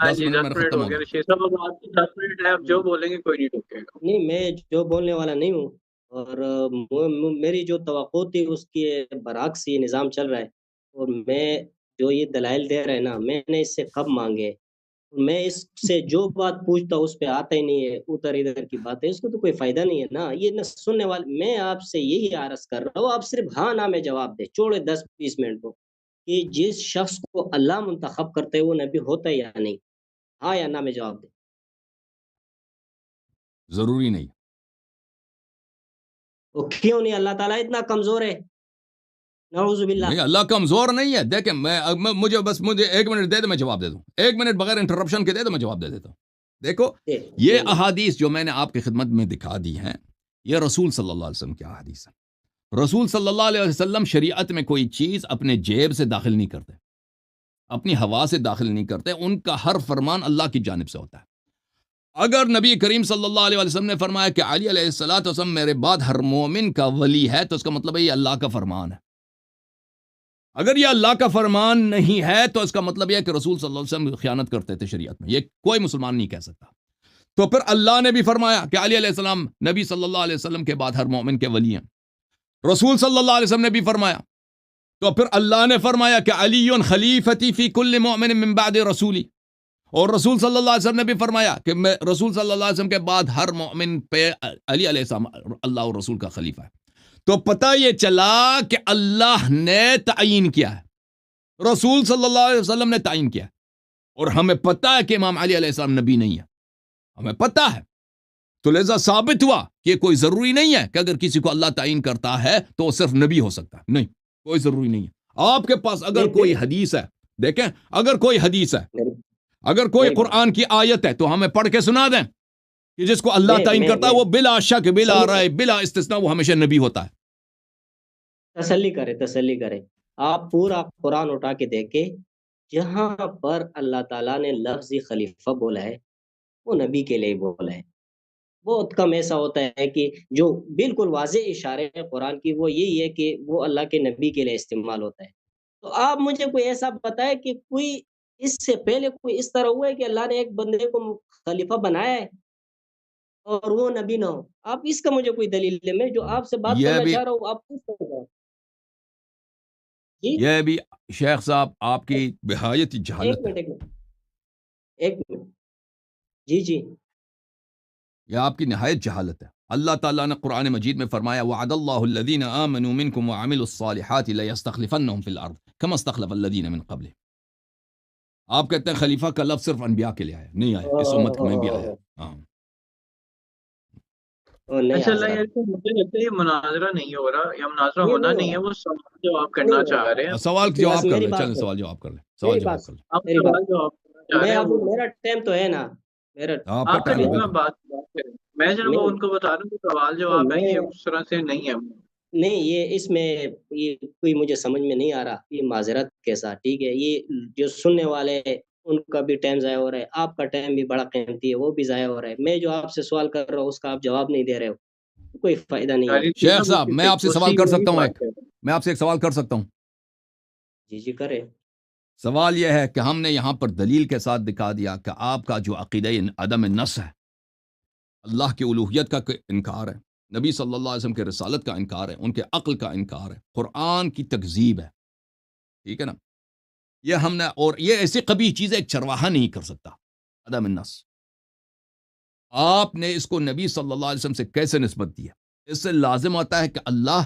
ہاں جی 10 منٹ 10 میں منٹ ختم ہو ہو گیا گیا. رشید صاحب، اب آپ کی 10 منٹ ہے، آپ جو بولیں گے کوئی نہیں ٹوکے گا. نہیں، میں جو بولنے والا نہیں ہوں، اور میری جو توقع تھی اس کے برعکس یہ نظام چل رہا ہے. اور میں جو یہ دلائل دے رہے ہیں نا، میں نے اس سے کب مانگے؟ میں اس سے جو بات پوچھتا ہوں اس پہ آتا ہی نہیں ہے، ادھر ادھر کی بات ہے، اس کو تو کوئی فائدہ نہیں ہے نا. یہ نہ سننے والے، میں آپ سے یہی عرض کر رہا ہوں، آپ صرف ہاں نہ میں جواب دے چھوڑے 10-20 منٹ کو، کہ جس شخص کو اللہ منتخب کرتے ہیں وہ نبی ہوتا ہے یا نہیں، ہاں یا نہ میں جواب دے. ضروری نہیں. وہ کیوں نہیں؟ اللہ تعالیٰ اتنا کمزور ہے؟ نعوذ باللہ. نہیں، اللہ کمزور نہیں ہے. دیکھیں مجھے 1 منٹ دے دے، میں جواب دے دوں. 1 منٹ بغیر انٹرپشن کے دے دو، میں جواب دے دیتا ہوں. دیکھو یہ احادیث جو میں نے آپ کی خدمت میں دکھا دی ہیں، یہ رسول صلی اللہ علیہ وسلم کی احادیث ہیں. رسول صلی اللہ علیہ وسلم شریعت میں کوئی چیز اپنے جیب سے داخل نہیں کرتے، اپنی ہوا سے داخل نہیں کرتے. ان کا ہر فرمان اللہ کی جانب سے ہوتا ہے. اگر نبی کریم صلی اللہ علیہ وسلم نے فرمایا کہ علی علیہ السلام میرے بعد ہر مومن کا ولی ہے، تو اس کا مطلب ہے یہ اللہ کا فرمان ہے. اگر یہ اللہ کا فرمان نہیں ہے تو اس کا مطلب یہ ہے کہ رسول صلی اللہ علیہ وسلم خیانت کرتے تھے شریعت میں. یہ کوئی مسلمان نہیں کہہ سکتا. تو پھر اللہ نے بھی فرمایا کہ علی علیہ السلام نبی صلی اللہ علیہ وسلم کے بعد ہر مومن کے ولی ہیں. رسول صلی اللہ علیہ وسلم نے بھی فرمایا. تو پھر اللہ نے فرمایا کہ علی خلیفتی فی کل مؤمن من بعد رسولی، اور رسول صلی اللہ علیہ وسلم نے بھی فرمایا کہ میں رسول صلی اللہ علیہ وسلم کے بعد ہر مومن پہ علی علیہ السلام اللہ اور رسول کا خلیفہ ہے. تو پتہ یہ چلا کہ اللہ نے تعین کیا ہے، رسول صلی اللہ علیہ وسلم نے تعین کیا ہے. اور ہمیں پتہ ہے کہ امام علی علیہ السلام نبی نہیں ہے، ہمیں پتہ ہے. تو لہذا ثابت ہوا کہ کوئی ضروری نہیں ہے کہ اگر کسی کو اللہ تعین کرتا ہے تو وہ صرف نبی ہو سکتا ہے. نہیں، کوئی ضروری نہیں ہے. آپ کے پاس اگر کوئی حدیث ہے، دیکھیں اگر کوئی حدیث ہے، اگر کوئی قرآن کی آیت ہے تو ہمیں پڑھ کے سنا دیں کہ جس کو اللہ تعین کرتا ہے وہ بلا شک بلا رائے بلا استثناء وہ ہمیشہ نبی ہوتا ہے. تسلی کرے. آپ پورا قرآن اٹھا کے دیکھیں، جہاں پر اللہ تعالیٰ نے لفظ خلیفہ بولا ہے وہ نبی کے لیے بولا ہے. بہت کم ایسا ہوتا ہے کہ جو بالکل واضح اشارے ہیں قرآن کی، وہ یہی ہے کہ وہ اللہ کے نبی کے لیے استعمال ہوتا ہے. تو آپ مجھے کوئی ایسا بتائے کہ کوئی اس سے پہلے کوئی اس طرح ہوا ہے کہ اللہ نے ایک بندے کو خلیفہ بنایا ہے اور وہ نبی نہ ہو. آپ اس کا مجھے کوئی دلیل دیں. میں جو آپ سے بات کرنا چاہ رہا ہوں آپ پوچھ سکتے ہیں. یہ بھی شیخ صاحب آپ کی بہایت جہالت ہے. ایک منٹ جی یہ آپ کی نہایت جہالت ہے. اللہ تعالیٰ نے قرآن مجید میں فرمایا وعد اللہ الذین آمنوا منکم وعملوا الصالحات لیستخلفنہم فی الارض کما استخلف الذین من قبلہم. آپ کہتے ہیں خلیفہ کا لفظ صرف انبیاء کے لیے آیا، نہیں آیا، اس امت میں بھی آیا. ہاں اچھا اللہ یار، مجھے لگتا ہے یہ مناظرہ نہیں ہو رہا یا مناظرہ ہونا نہیں ہے، وہ سوال جواب کرنا چاہ رہے ہیں. سوال جواب کر لیں، چلیں سوال جواب کر لیں. سوال جواب کر لیں. آپ سوال جواب کرنا چاہ رہے ہیں. میرا ٹائم تو ہے نا، آپ کا نہیں، میں بات کریں. میں جب ان کو بتا رہا ہوں کہ سوال جواب ہے، یہ اس طرح سے نہیں ہے. نہیں، یہ اس میں یہ کوئی مجھے سمجھ میں نہیں آ رہا. یہ معذرت کے ساتھ ٹھیک ہے، یہ جو سننے والے ان کا بھی ٹائم ضائع ہو رہا ہے، آپ کا ٹائم بھی بڑا قیمتی ہے، وہ بھی ضائع ہو رہا ہے. میں جو آپ سے سوال کر رہا ہوں اس کا آپ جواب نہیں دے رہے ہو، کوئی فائدہ نہیں ہے. شیخ صاحب میں آپ سے سوال کر سکتا ہوں، میں آپ سے ایک سوال کر سکتا ہوں؟ جی کرے. سوال یہ ہے کہ ہم نے یہاں پر دلیل کے ساتھ دکھا دیا کہ آپ کا جو عقیدہ عدم نص ہے، اللہ کی الوہیت کا انکار ہے، نبی صلی اللہ علیہ وسلم کے رسالت کا انکار ہے، ان کے عقل کا انکار ہے، قرآن کی تکذیب ہے. ٹھیک ہے نا؟ یہ ہم نے، اور یہ ایسی قبیح چیز ہے ایک چرواہا نہیں کر سکتا. عدم النص آپ نے اس کو نبی صلی اللہ علیہ وسلم سے کیسے نسبت دی ہے؟ اس سے لازم ہوتا ہے کہ اللہ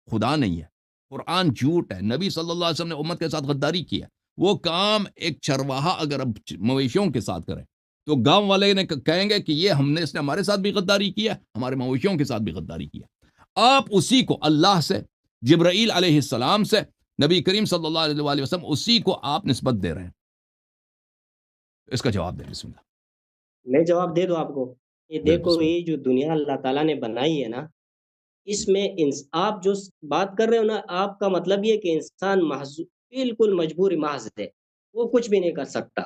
خدا نہیں ہے، قرآن جھوٹ ہے، نبی صلی اللہ علیہ وسلم نے امت کے ساتھ غداری کی ہے. وہ کام ایک چرواہا اگر اب مویشیوں کے ساتھ کرے تو گاؤں والے نے کہیں گے کہ یہ اس نے ہمارے ساتھ بھی غداری کی ہے، ہمارے مویشیوں کے ساتھ بھی غداری کی ہے. آپ اسی کو اللہ سے، جبرائیل علیہ السلام سے نبی کریم صلی اللہ علیہ وآلہ وسلم اسی کو آپ نسبت دے رہے ہیں. اس کا جواب دیں. بسم اللہ. میں جواب دے دوں آپ کو. یہ دیکھو بسم اللہ. یہ جو دنیا اللہ تعالیٰ نے بنائی ہے نا، اس میں آپ جو بات کر رہے ہو نا، آپ کا مطلب یہ کہ انسان بالکل مجبوری محض ہے، وہ کچھ بھی نہیں کر سکتا.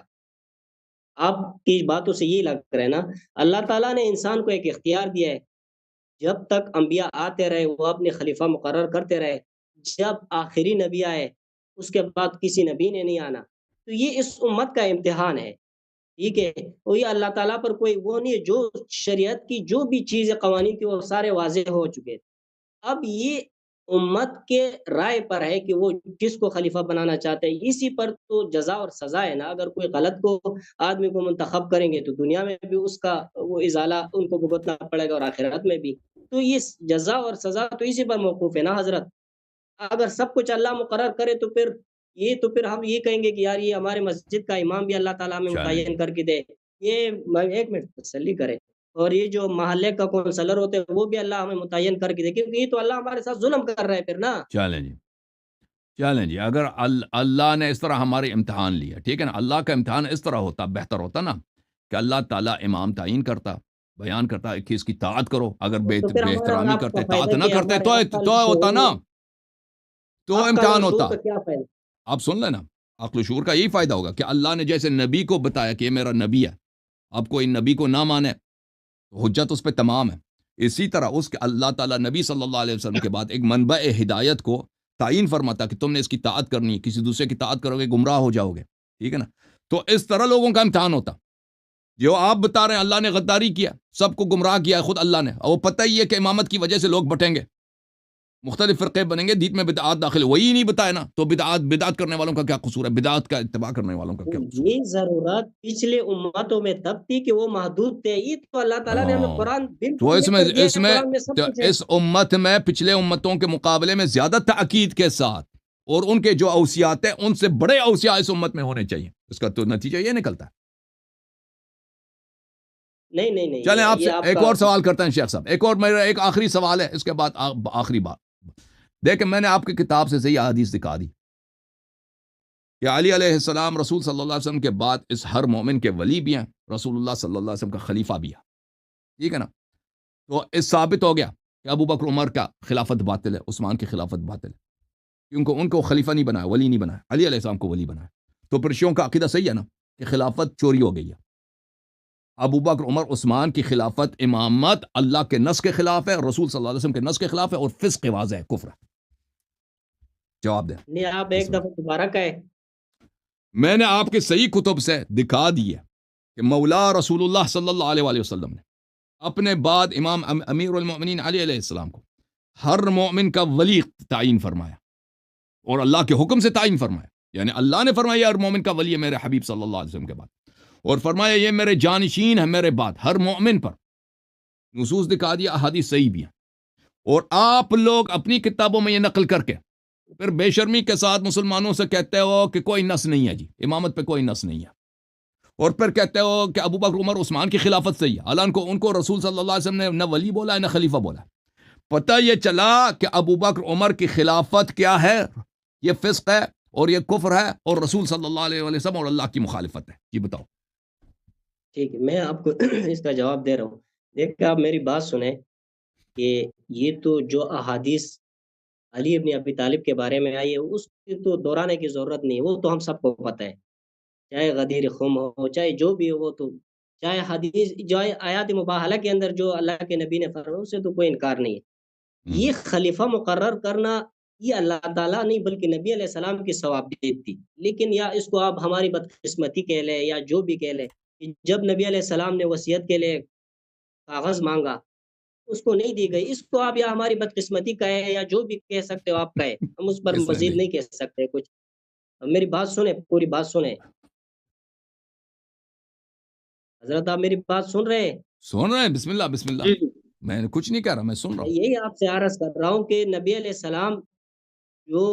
آپ کی باتوں سے یہ لگ رہا ہے نا، اللہ تعالیٰ نے انسان کو ایک اختیار دیا ہے. جب تک انبیاء آتے رہے وہ اپنے خلیفہ مقرر کرتے رہے، جب آخری نبی آئے اس کے بعد کسی نبی نے نہیں آنا. تو یہ اس امت کا امتحان ہے. ٹھیک ہے، وہ یہ اللہ تعالیٰ پر کوئی وہ نہیں ہے. جو شریعت کی جو بھی چیزیں قوانین کی وہ سارے واضح ہو چکے. اب یہ امت کے رائے پر ہے کہ وہ کس کو خلیفہ بنانا چاہتے ہیں. اسی پر تو جزا اور سزا ہے نا. اگر کوئی غلط کو آدمی کو منتخب کریں گے تو دنیا میں بھی اس کا وہ ازالہ ان کو بھگتنا پڑے گا اور آخرت میں بھی. تو یہ جزا اور سزا تو اسی پر موقوف ہے نا حضرت. اگر سب کچھ اللہ مقرر کرے تو پھر ہم یہ کہیں گے کہ یار یہ ہمارے مسجد کا امام بھی اللہ تعالیٰ میں چلیں متعین کر کے دے. یہ ایک منٹ تسلی کرے. اور یہ جو محلے کا کونسلر ہوتے ہیں وہ بھی اللہ ہمیں متعین کر کے دے، کیونکہ یہ تو اللہ ہمارے ساتھ ظلم کر رہا ہے پھر نا. چلیں جی. اگر اللہ نے اس طرح ہمارے امتحان لیا، ٹھیک ہے نا، اللہ کا امتحان اس طرح ہوتا، بہتر ہوتا نا کہ اللہ تعالیٰ امام تعین کرتا، بیان کرتا کہ اس کی طاعت کرو. اگر بے تو پھر ہمارا اور احترامی آپ کا کرتے، طاعت فائدہ نہ کیا ہے؟ کرتے ہمارے آپ کا تو ہوتا نا، تو آپ کا امتحان شعور ہوتا. کا کیا فائدہ؟ آپ سن لینا، عقل و شعور کا یہی فائدہ ہوگا کہ اللہ نے جیسے نبی کو بتایا کہ یہ میرا نبی ہے، آپ کوئی نبی کو نہ مانے تو حجت اس پہ تمام ہے. اسی طرح اس کے اللہ تعالیٰ نبی صلی اللہ علیہ وسلم کے بعد ایک منبع ہدایت کو تعین فرماتا کہ تم نے اس کی طاعت کرنی ہے، کسی دوسرے کی طاعت کرو گے گمراہ ہو جاؤ گے. ٹھیک ہے نا. تو اس طرح لوگوں کا امتحان ہوتا. جو آپ بتا رہے ہیں اللہ نے غداری کیا، سب کو گمراہ کیا ہے خود اللہ نے، اور وہ پتہ ہی ہے کہ امامت کی وجہ سے لوگ بٹیں گے، مختلف فرقے بنیں گے، دین میں بدعات داخل، وہی نہیں بتایا نا. تو بدعات کرنے والوں کا کیا قصور ہے؟ بدعات کا اتباع کرنے والوں کا کیا قصور ہے؟ یہ ضرورت پچھلے امتوں میں تب تھی کہ وہ محدود تھے. یہ تو اللہ تعالیٰ نے ہمیں ہاں. قرآن تو بالکل لکھ کر دیا ہے. قرآن میں سب کچھ ہے. اس امت میں پچھلے امتوں کے مقابلے میں زیادہ تاکید کے ساتھ اور ان کے جو اوصیات ہیں ان سے بڑے اوصیاء اس امت میں ہونے چاہیے. اس کا تو نتیجہ یہ نکلتا ہے. نہیں چلیں آپ یہ سے ایک کا اور سوال کرتے ہیں شیخ صاحب. ایک اور میرا ایک آخری سوال ہے، اس کے بعد آخری بات. دیکھیں میں نے آپ کی کتاب سے صحیح احادیث دکھا دی کہ علی علیہ السلام رسول صلی اللہ علیہ وسلم کے بعد اس ہر مومن کے ولی بھی ہیں، رسول اللہ صلی اللہ علیہ وسلم کا خلیفہ بھی ہے. ٹھیک ہے نا. تو اس ثابت ہو گیا کہ ابو بکر عمر کا خلافت باطل ہے، عثمان کی خلافت باطل ہے، کیونکہ ان کو خلیفہ نہیں بنایا، ولی نہیں بنایا، علی علیہ السلام کو ولی بنایا. تو پھر شیعوں کا عقیدہ صحیح ہے نا کہ خلافت چوری ہو گئی ہے. ابو بکر عمر عثمان کی خلافت امامت اللہ کے نص کے خلاف ہے، رسول صلی اللہ علیہ وسلم کے نص کے خلاف ہے، اور فسق واضح ہے، کفر ہے. جواب دیں. نہیں، آپ ایک دفعہ دوبارہ کہیں. میں نے آپ کے صحیح کتب سے دکھا دی ہے کہ مولا رسول اللہ صلی اللہ علیہ وآلہ وسلم نے اپنے بعد امام امیر المؤمنین علی علیہ السلام کو ہر مومن کا ولی تعین فرمایا، اور اللہ کے حکم سے تعین فرمایا. یعنی اللہ نے فرمایا ہر مومن کا ولی ہے میرے حبیب صلی اللہ علیہ وسلم کے بعد، اور فرمایا یہ میرے جانشین ہے میرے بعد ہر مومن پر. نصوص دکھا دیا، احادیث صحیح بھی ہیں. اور آپ لوگ اپنی کتابوں میں یہ نقل کر کے پھر بے شرمی کے ساتھ مسلمانوں سے کہتے ہو کہ کوئی نص نہیں ہے جی، امامت پہ کوئی نص نہیں ہے، اور پھر کہتے ہو کہ ابو بکر عمر عثمان کی خلافت صحیح ہے. حالانکہ ان کو رسول صلی اللہ علیہ وسلم نے نہ ولی بولا ہے نہ خلیفہ بولا ہے. پتہ یہ چلا کہ ابو بکر عمر کی خلافت کیا ہے؟ یہ فسق ہے اور یہ کفر ہے اور رسول صلی اللہ علیہ وسلم اور اللہ کی مخالفت ہے. جی بتاؤ. ٹھیک ہے، میں آپ کو اس کا جواب دے رہا ہوں. دیکھ آپ میری بات سنیں کہ یہ تو جو احادیث علی ابن ابی طالب کے بارے میں آئی ہے اس کی تو دہرانے کی ضرورت نہیں، وہ تو ہم سب کو پتہ ہے. چاہے غدیر خم ہو، چاہے جو بھی ہو، وہ تو چاہے حدیث جو آیات مباہلہ کے اندر جو اللہ کے نبی نے فرمایا اسے تو کوئی انکار نہیں ہے. یہ خلیفہ مقرر کرنا یہ اللہ تعالیٰ نہیں بلکہ نبی علیہ السلام کی ثوابدید تھی. لیکن یا اس کو آپ ہماری بدقسمتی کہہ لیں یا جو بھی کہہ لیں، جب نبی علیہ السلام نے وصیت کے لیے کاغذ مانگا اس کو نہیں دی گئی. اس کو آپ یا ہماری بدقسمتی کہیں یا جو بھی کہہ سکتے ہو آپ کہیں، ہم اس پر مزید نہیں کہہ سکتے کچھ. میری بات سنیں، پوری بات سنیں حضرت. آپ میری بات سن رہے ہیں؟ سن رہے ہیں. بسم اللہ بسم اللہ. میں کچھ نہیں کہہ رہا، میں سن رہا ہوں. یہی آپ سے عرض کر رہا ہوں کہ نبی علیہ السلام جو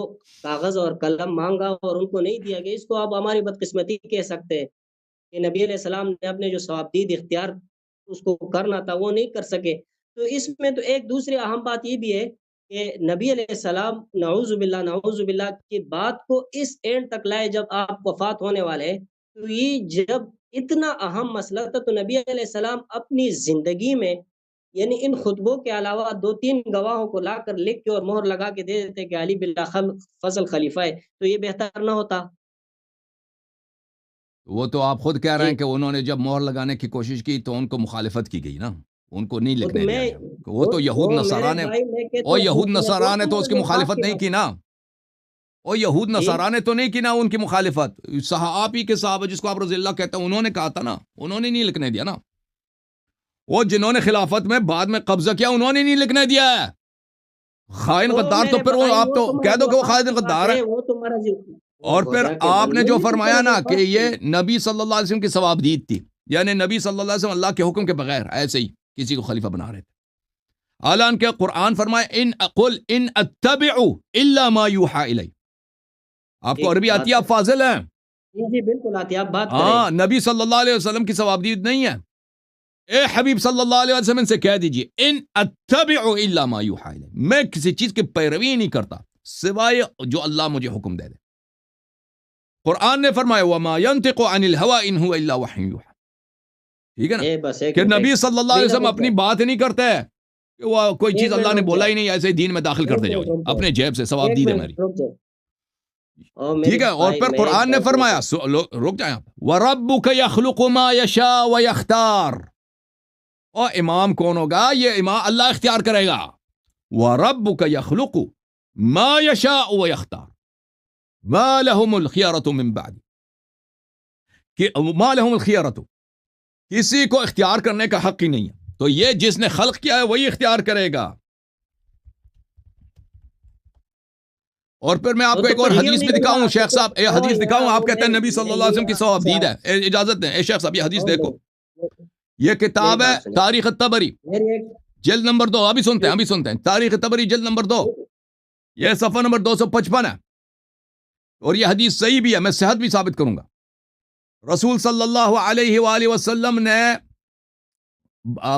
کاغذ اور قلم مانگا اور ان کو نہیں دیا گیا، اس کو آپ ہماری بدقسمتی کہہ سکتے ہیں کہ نبی علیہ السلام نے اپنے جو ثوابدید اختیار اس کو کرنا تھا وہ نہیں کر سکے. تو اس میں تو ایک دوسری اہم بات یہ بھی ہے کہ نبی علیہ السلام نعوذ باللہ کی بات کو اس اینڈ تک لائے جب آپ وفات ہونے والے ہیں، تو یہ جب اتنا اہم مسئلہ تھا تو نبی علیہ السلام اپنی زندگی میں یعنی ان خطبوں کے علاوہ 2-3 گواہوں کو لا کر لکھ کے اور مہر لگا کے دے دیتے کہ علی بن فضل خلیفہ ہے، تو یہ بہتر نہ ہوتا؟ وہ تو آپ خود کہہ رہے جی ہیں کہ انہوں نے جب مہر لگانے کی کوشش کی تو ان کو مخالفت کی گئی نا، ان کو نہیں وہ تو لکھنے دیا میں گیا، وہ تو یہود وہ نصارا میرے نے، بھائی میں کہتا اور ہوں یہود نصارا نے تو اس کی وہ بات مخالفت نہیں بات کی نا، اور یہود جی نصارا نے تو نہیں کی نا ان کی مخالفت، آپ ہی کے صحابہ جس کو آپ رضی اللہ کہتے ہیں انہوں نے کہا تھا نا، انہوں نے نہیں لکھنے دیا نا، وہ جنہوں نے خلافت میں بعد میں قبضہ کیا انہوں نے نہیں لکھنے دیا ہے، خائن وہ غدار تو میرے پھر وہ بھائی آپ وہ تو تو کہہ مرض دو کہ وہ وفات خائن کی بات غدار ہے، ہے، وہ تو مرض اور پھر خدا کے آپ نے بندے جو یہ تو فرمایا مرض نا کہ وفات کی یہ نبی صلی اللہ علیہ وسلم کی ثوابدید تھی، یعنی نبی صلی اللہ علیہ وسلم اللہ کے حکم کے بغیر ایسے ہی کسی کو خلیفہ بنا رہے تھے، حالانکہ قرآن فرمائے ان اتبع الا ما یوحى الی، آپ کو ایک عربی آتی بات ہے، ہے آپ فاضل ہیں، جی جی بالکل آتی ہے، آپ بات کریں۔ ہاں نبی صلی اللہ علیہ وسلم کی ثوابدید نہیں ہے، اے حبیب صلی اللہ علیہ وسلم سے کہہ دیجئے ان اتبع الا ما یوحى الی، میں کسی چیز کی پیروی نہیں کرتا سوائے جو اللہ مجھے حکم دے دے، قرآن نے فرمایا وما ينطق عن الهوى ان هو الا وحی یوحى، ٹھیک ہے نا، بس ایک کہ منٹ نبی صلی اللہ علیہ بیٹا وسلم رک اپنی جائے، بات نہیں کرتے کہ وہ کوئی چیز ایک منٹ اللہ نے رک بولا جائے، ہی نہیں ایسے ہی دین میں داخل کرتے جاؤ جی رک جائے، اپنے جیب سے ثواب ایک دید ہے منٹ میری، رک جائے، اور میرے ٹھیک ہے، اور بھائی پھر میں ایک قرآن نے بات فرمایا رک جائیں آپ، وَرَبُّكَ يَخْلُقُ مَا يَشَاءُ وَيَخْتَارُ، اور امام کون ہوگا؟ یہ امام اللہ اختیار کرے گا، وَرَبُّكَ يَخْلُقُ مَا يَشَاءُ وَيَخْتَارُ مَا لَهُمُ الْخِيَرَةُ مِن بَعْدِ، کہ مَا لَهُمُ الْخِيَرَةُ، کسی کو اختیار کرنے کا حق ہی نہیں ہے، تو یہ جس نے خلق کیا ہے وہی اختیار کرے گا، اور پھر میں آپ وہ کو تو ایک اور کہیں حدیث نہیں بھی دکھاؤں ملا، شیخ صاحب، یہ حدیث دکھاؤں، آپ وہ کہتے ہیں نبی صلی اللہ علیہ وسلم کی ثوابدید ہے، اجازت دیں شیخ صاحب یہ حدیث دیکھو، یہ میری کتاب ہے بات سنیں، تاریخ الطبری میری ایک جلد نمبر 2، ابھی سنتے ہیں تاریخ طبری جلد نمبر 2، یہ صفحہ نمبر 255 ہے، اور یہ حدیث صحیح بھی ہے، میں صحت بھی ثابت کروں گا، رسول صلی اللہ علیہ وآلہ وسلم نے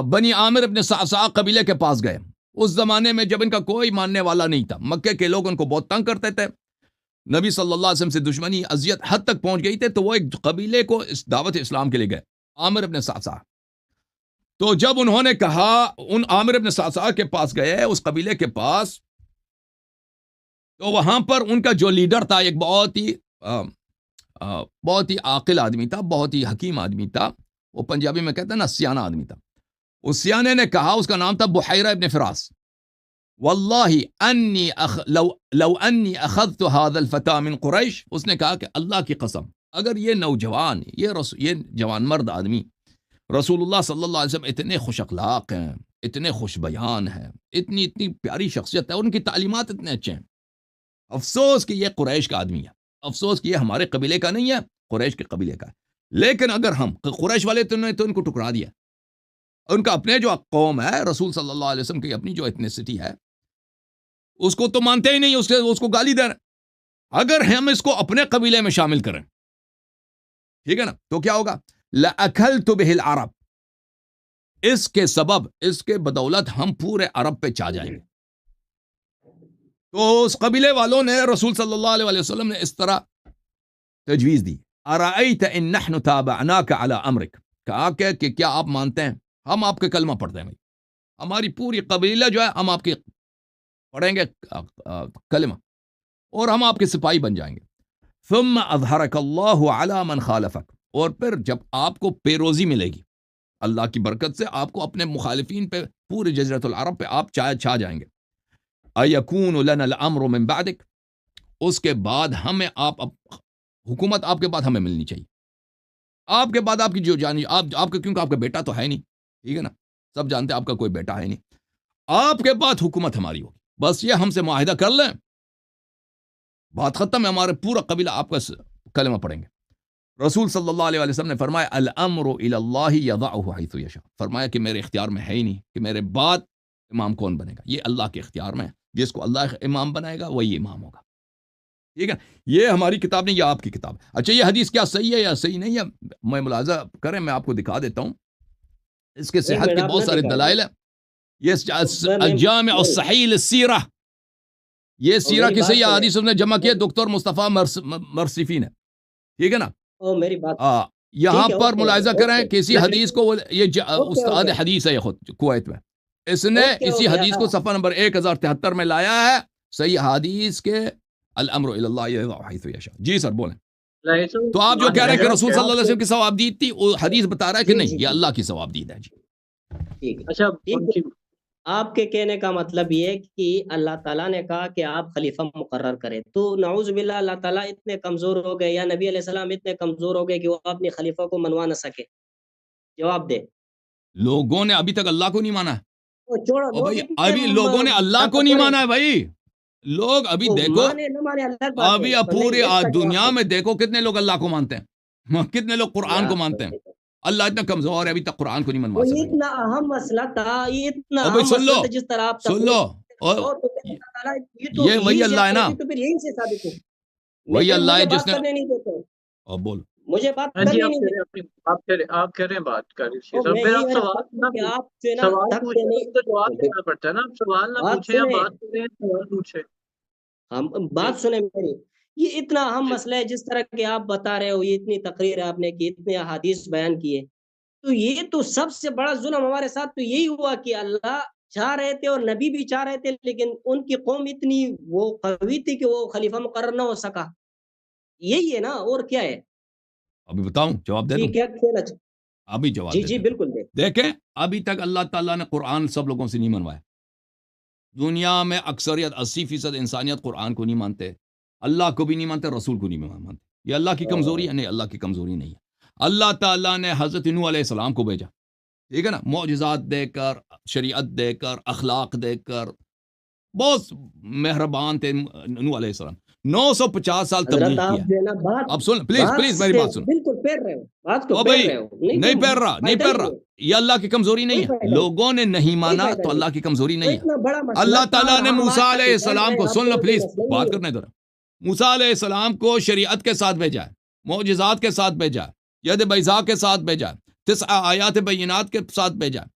بنی عامر ابن صعصع قبیلے کے پاس گئے، اس زمانے میں جب ان کا کوئی ماننے والا نہیں تھا، مکے کے لوگ ان کو بہت تنگ کرتے تھے، نبی صلی اللہ علیہ وسلم سے دشمنی اذیت حد تک پہنچ گئی تھی، تو وہ ایک قبیلے کو اس دعوت اسلام کے لیے گئے، عامر ابن صعصع، تو جب انہوں نے کہا ان عامر ابن صعصع کے پاس گئے اس قبیلے کے پاس، تو وہاں پر ان کا جو لیڈر تھا ایک بہت ہی عاقل آدمی تھا، بہت ہی حکیم آدمی تھا، وہ پنجابی میں کہتے ہیں نا سیانہ آدمی تھا، اس سیانے نے کہا، اس کا نام تھا بحیرہ ابن فراس، واللہ لو انی اخذت هذا الفتى من قریش، اس نے کہا کہ اللہ کی قسم اگر یہ نوجوان یہ جوان مرد آدمی رسول اللہ صلی اللہ علیہ وسلم اتنے خوش اخلاق ہیں، اتنے خوش بیان ہیں، اتنی پیاری شخصیت ہے، ان کی تعلیمات اتنے اچھے ہیں، افسوس کہ یہ قریش کا آدمی ہے، افسوس کہ یہ ہمارے قبیلے کا نہیں ہے، قریش کے قبیلے کا ہے، لیکن اگر ہم قریش والے تو ان کو ٹکرا دیا، ان کا اپنے جو قوم ہے رسول صلی اللہ علیہ وسلم کی اپنی جو ایتھنیسٹی ہے اس کو تو مانتے ہی نہیں، اس کو گالی دے رہے، اگر ہم اس کو اپنے قبیلے میں شامل کریں، ٹھیک ہے نا، تو کیا ہوگا؟ لَأَكَلْتُ بِهِ الْعَرَبِ، اس کے سبب، اس کے بدولت ہم پورے عرب پہ چھا جائیں گے، تو اس قبیلے والوں نے رسول صلی اللہ علیہ وسلم نے اس طرح تجویز دی، أَرَأَيْتَ إِن نَحْنُ تَابَعْنَاكَ عَلَى أَمْرِكَ، کہا کہ کیا آپ مانتے ہیں ہم آپ کے کلمہ پڑھتے ہیں، بھائی ہماری پوری قبیلہ جو ہے ہم آپ کے پڑھیں گے کلمہ اور ہم آپ کے سپاہی بن جائیں گے، ثم اظہرک اللہ علی من خالفک، اور پھر جب آپ کو پیروزی ملے گی اللہ کی برکت سے، آپ کو اپنے مخالفین پہ پورے جزیرۃ العرب پہ آپ چھا جائیں گے، ایکون لنا الامر من بعدک، اس کے بعد ہمیں حکومت آپ کے بعد ہمیں ملنی چاہیے، آپ کے بعد آپ کی جو جانی آپ کا، کیونکہ آپ کا بیٹا تو ہے نہیں، ٹھیک ہے نا، سب جانتے ہیں آپ کا کوئی بیٹا ہے نہیں، آپ کے بعد حکومت ہماری ہوگی، بس یہ ہم سے معاہدہ کر لیں، بات ختم ہے، ہمارے پورا قبیلہ آپ کا کلمہ پڑھیں گے، رسول صلی اللہ علیہ وسلم نے فرمایا الامر الی اللہ یضعہ حیث یشاء، فرمایا کہ میرے اختیار میں ہے ہی نہیں کہ میرے بعد امام کون بنے گا، یہ اللہ کے اختیار میں ہے، جس کو اللہ امام بنائے گا وہی امام ہوگا، ٹھیک ہے، یہ ہماری کتاب نہیں، یہ آپ کی کتاب، اچھا یہ حدیث کیا صحیح ہے یا صحیح نہیں ہے، میں ملاحظہ کریں، میں آپ کو دکھا دیتا ہوں، اس کے ایک صحت منٹ کے آپ بہت نہ سارے دکھائیں، دلائل ہیں، یہ الجامع الصحیح للسیرہ یہ اور سیرہ میری کی بات صحیح سنیں، احادیث نے جمع کیے دکتور مصطفیٰ مرصفی نے، ٹھیک ہے نا؟ اور میری بات یہاں ٹھیک ہے، پر اوکے ملاحظہ کریں اوکے کہ اسی حدیث کو اوکے استاد اوکے حدیث ہے خود کویت میں، اس نے اوکے اسی اوکے حدیث کو صفحہ نمبر 1073 میں لایا ہے، صحیح حدیث کے الامر الی اللہ یضع حیث یشاء۔ جی سر بولیں۔ تو آپ جو کہہ رہے ہیں کہ رسول صلی اللہ علیہ وسلم کی ثوابدید تھی، وہ حدیث بتا رہا ہے کہ جی نہیں، جی یہ جی اللہ کی ثوابدید ہے جی۔ ٹھیک ہے اچھا ٹھیک ہے، آپ کے کہنے کا مطلب یہ ہے کہ اللہ تعالیٰ نے کہا کہ آپ خلیفہ مقرر کریں، تو نعوذ باللہ اللہ تعالیٰ اتنے کمزور ہو گئے یا نبی علیہ السلام اتنے کمزور ہو گئے کہ وہ اپنے خلیفہ کو منوا نہ سکے؟ جواب دے۔ لوگوں نے ابھی تک اللہ کو نہیں مانا ہے، وہ چھوڑو، اور لوگ بھائی اتنے ابھی لوگوں نے اللہ کو نہیں مانا ہے بھائی، لوگ ابھی وہ دیکھو، مانے نہ مانے الگ بات ابھی ہے، اب پر نہیں، پوری اس کا جواب دنیا دے۔ میں دیکھو کتنے لوگ اللہ کو مانتے ہیں، کتنے لوگ قرآن کو مانتے ہیں۔ اللہ اتنا کمزور ہے، ابھی تک قرآن کو نہیں منوا وہ سکا۔ اتنا اہم مسئلہ تھا، یہ اتنا اور بھائی اہم سن مسئلہ لو، تھا جس طرح آپ سن لو، اور تو اللہ تعالیٰ یہ تو یہ وہی یہی اللہ ہے نا، تو پھر یہیں سے ثابت ہو۔ وہی اللہ ہے مجھے جس بات نے، کرنے نہیں دیتے، اور بول مجھے بات ہاں جی، کرنے نہیں دیتے۔ آپ کہہ رہے ہیں بات کر رہی میں پھر یہی آپ عرض سوال کرتا ہوں کہ آپ سے نا سوال تھک پوچھیں سے نہیں، تو جواب دینا پڑتا ہے نا، آپ سوال نہ بات پوچھیں، آپ سنیں، بات کریں سوال پوچھیں۔ ہم بات سنیں میری، یہ اتنا اہم مسئلہ ہے جس طرح کہ آپ بتا رہے ہو، یہ اتنی تقریر آپ نے کی، اتنے احادیث بیان کیے، تو یہ تو سب سے بڑا ظلم ہمارے ساتھ تو یہی ہوا کہ اللہ چاہ رہے تھے اور نبی بھی چاہ رہے تھے، لیکن ان کی قوم اتنی وہ قوی تھی کہ وہ خلیفہ مقرر نہ ہو سکا۔ یہی ہے نا، اور کیا ہے؟ ابھی بتاؤں، جواب دے جی دوں، کیا کہنا چاہتے؟ ابھی جواب جی دے جی دیتا ہوں۔ بالکل دے۔ دیکھیں ابھی تک اللہ تعالیٰ نے قرآن سب لوگوں سے نہیں منوایا، دنیا میں اکثریت 80% انسانیت قرآن کو نہیں مانتے، اللہ کو بھی نہیں مانتے، رسول کو نہیں مانتے۔ یہ اللہ کی کمزوری ہے؟ نہیں، اللہ کی کمزوری نہیں ہے۔ اللہ تعالیٰ نے حضرت نوح علیہ السلام کو بھیجا، ٹھیک ہے نا، معجزات دے کر، شریعت دے کر، اخلاق دے کر، بہت مہربان تھے نوح علیہ السلام، 950 سال حضرت تبلیغ آپ کیا۔ جو ہے نا بات اب سن پلیز بات پلیز میری سے بات سن، بالکل پھیر رہے ہو، بات کو او پھیر بھائی رہے ہو، نہیں پھیر رہا، نہیں فائدہ پھیر ہی رہا، نہیں ہے، یہ اللہ کی کمزوری نہیں کوئی ہے، فائدہ نہیں، لوگوں نے نہیں کوئی مانا فائدہ تو نہیں۔ اللہ کی کمزوری وہ نہیں ہے۔ اتنا بڑا مسئلہ اللہ تھا اور تعالیٰ نے ہم موسیٰ آج علیہ تک بیٹھ السلام رہے کو، ہیں، آپ سن لو کو پلیز، مسئلہ بات نہیں ہے۔ کرنا ادھر، موسیٰ علیہ السلام کو شریعت کے ساتھ بھیجا ہے، معجزات کے ساتھ بھیجا ہے، ید بیضاء کے ساتھ بھیجا ہے، 9 آیات بینات کے ساتھ بھیجا ہے۔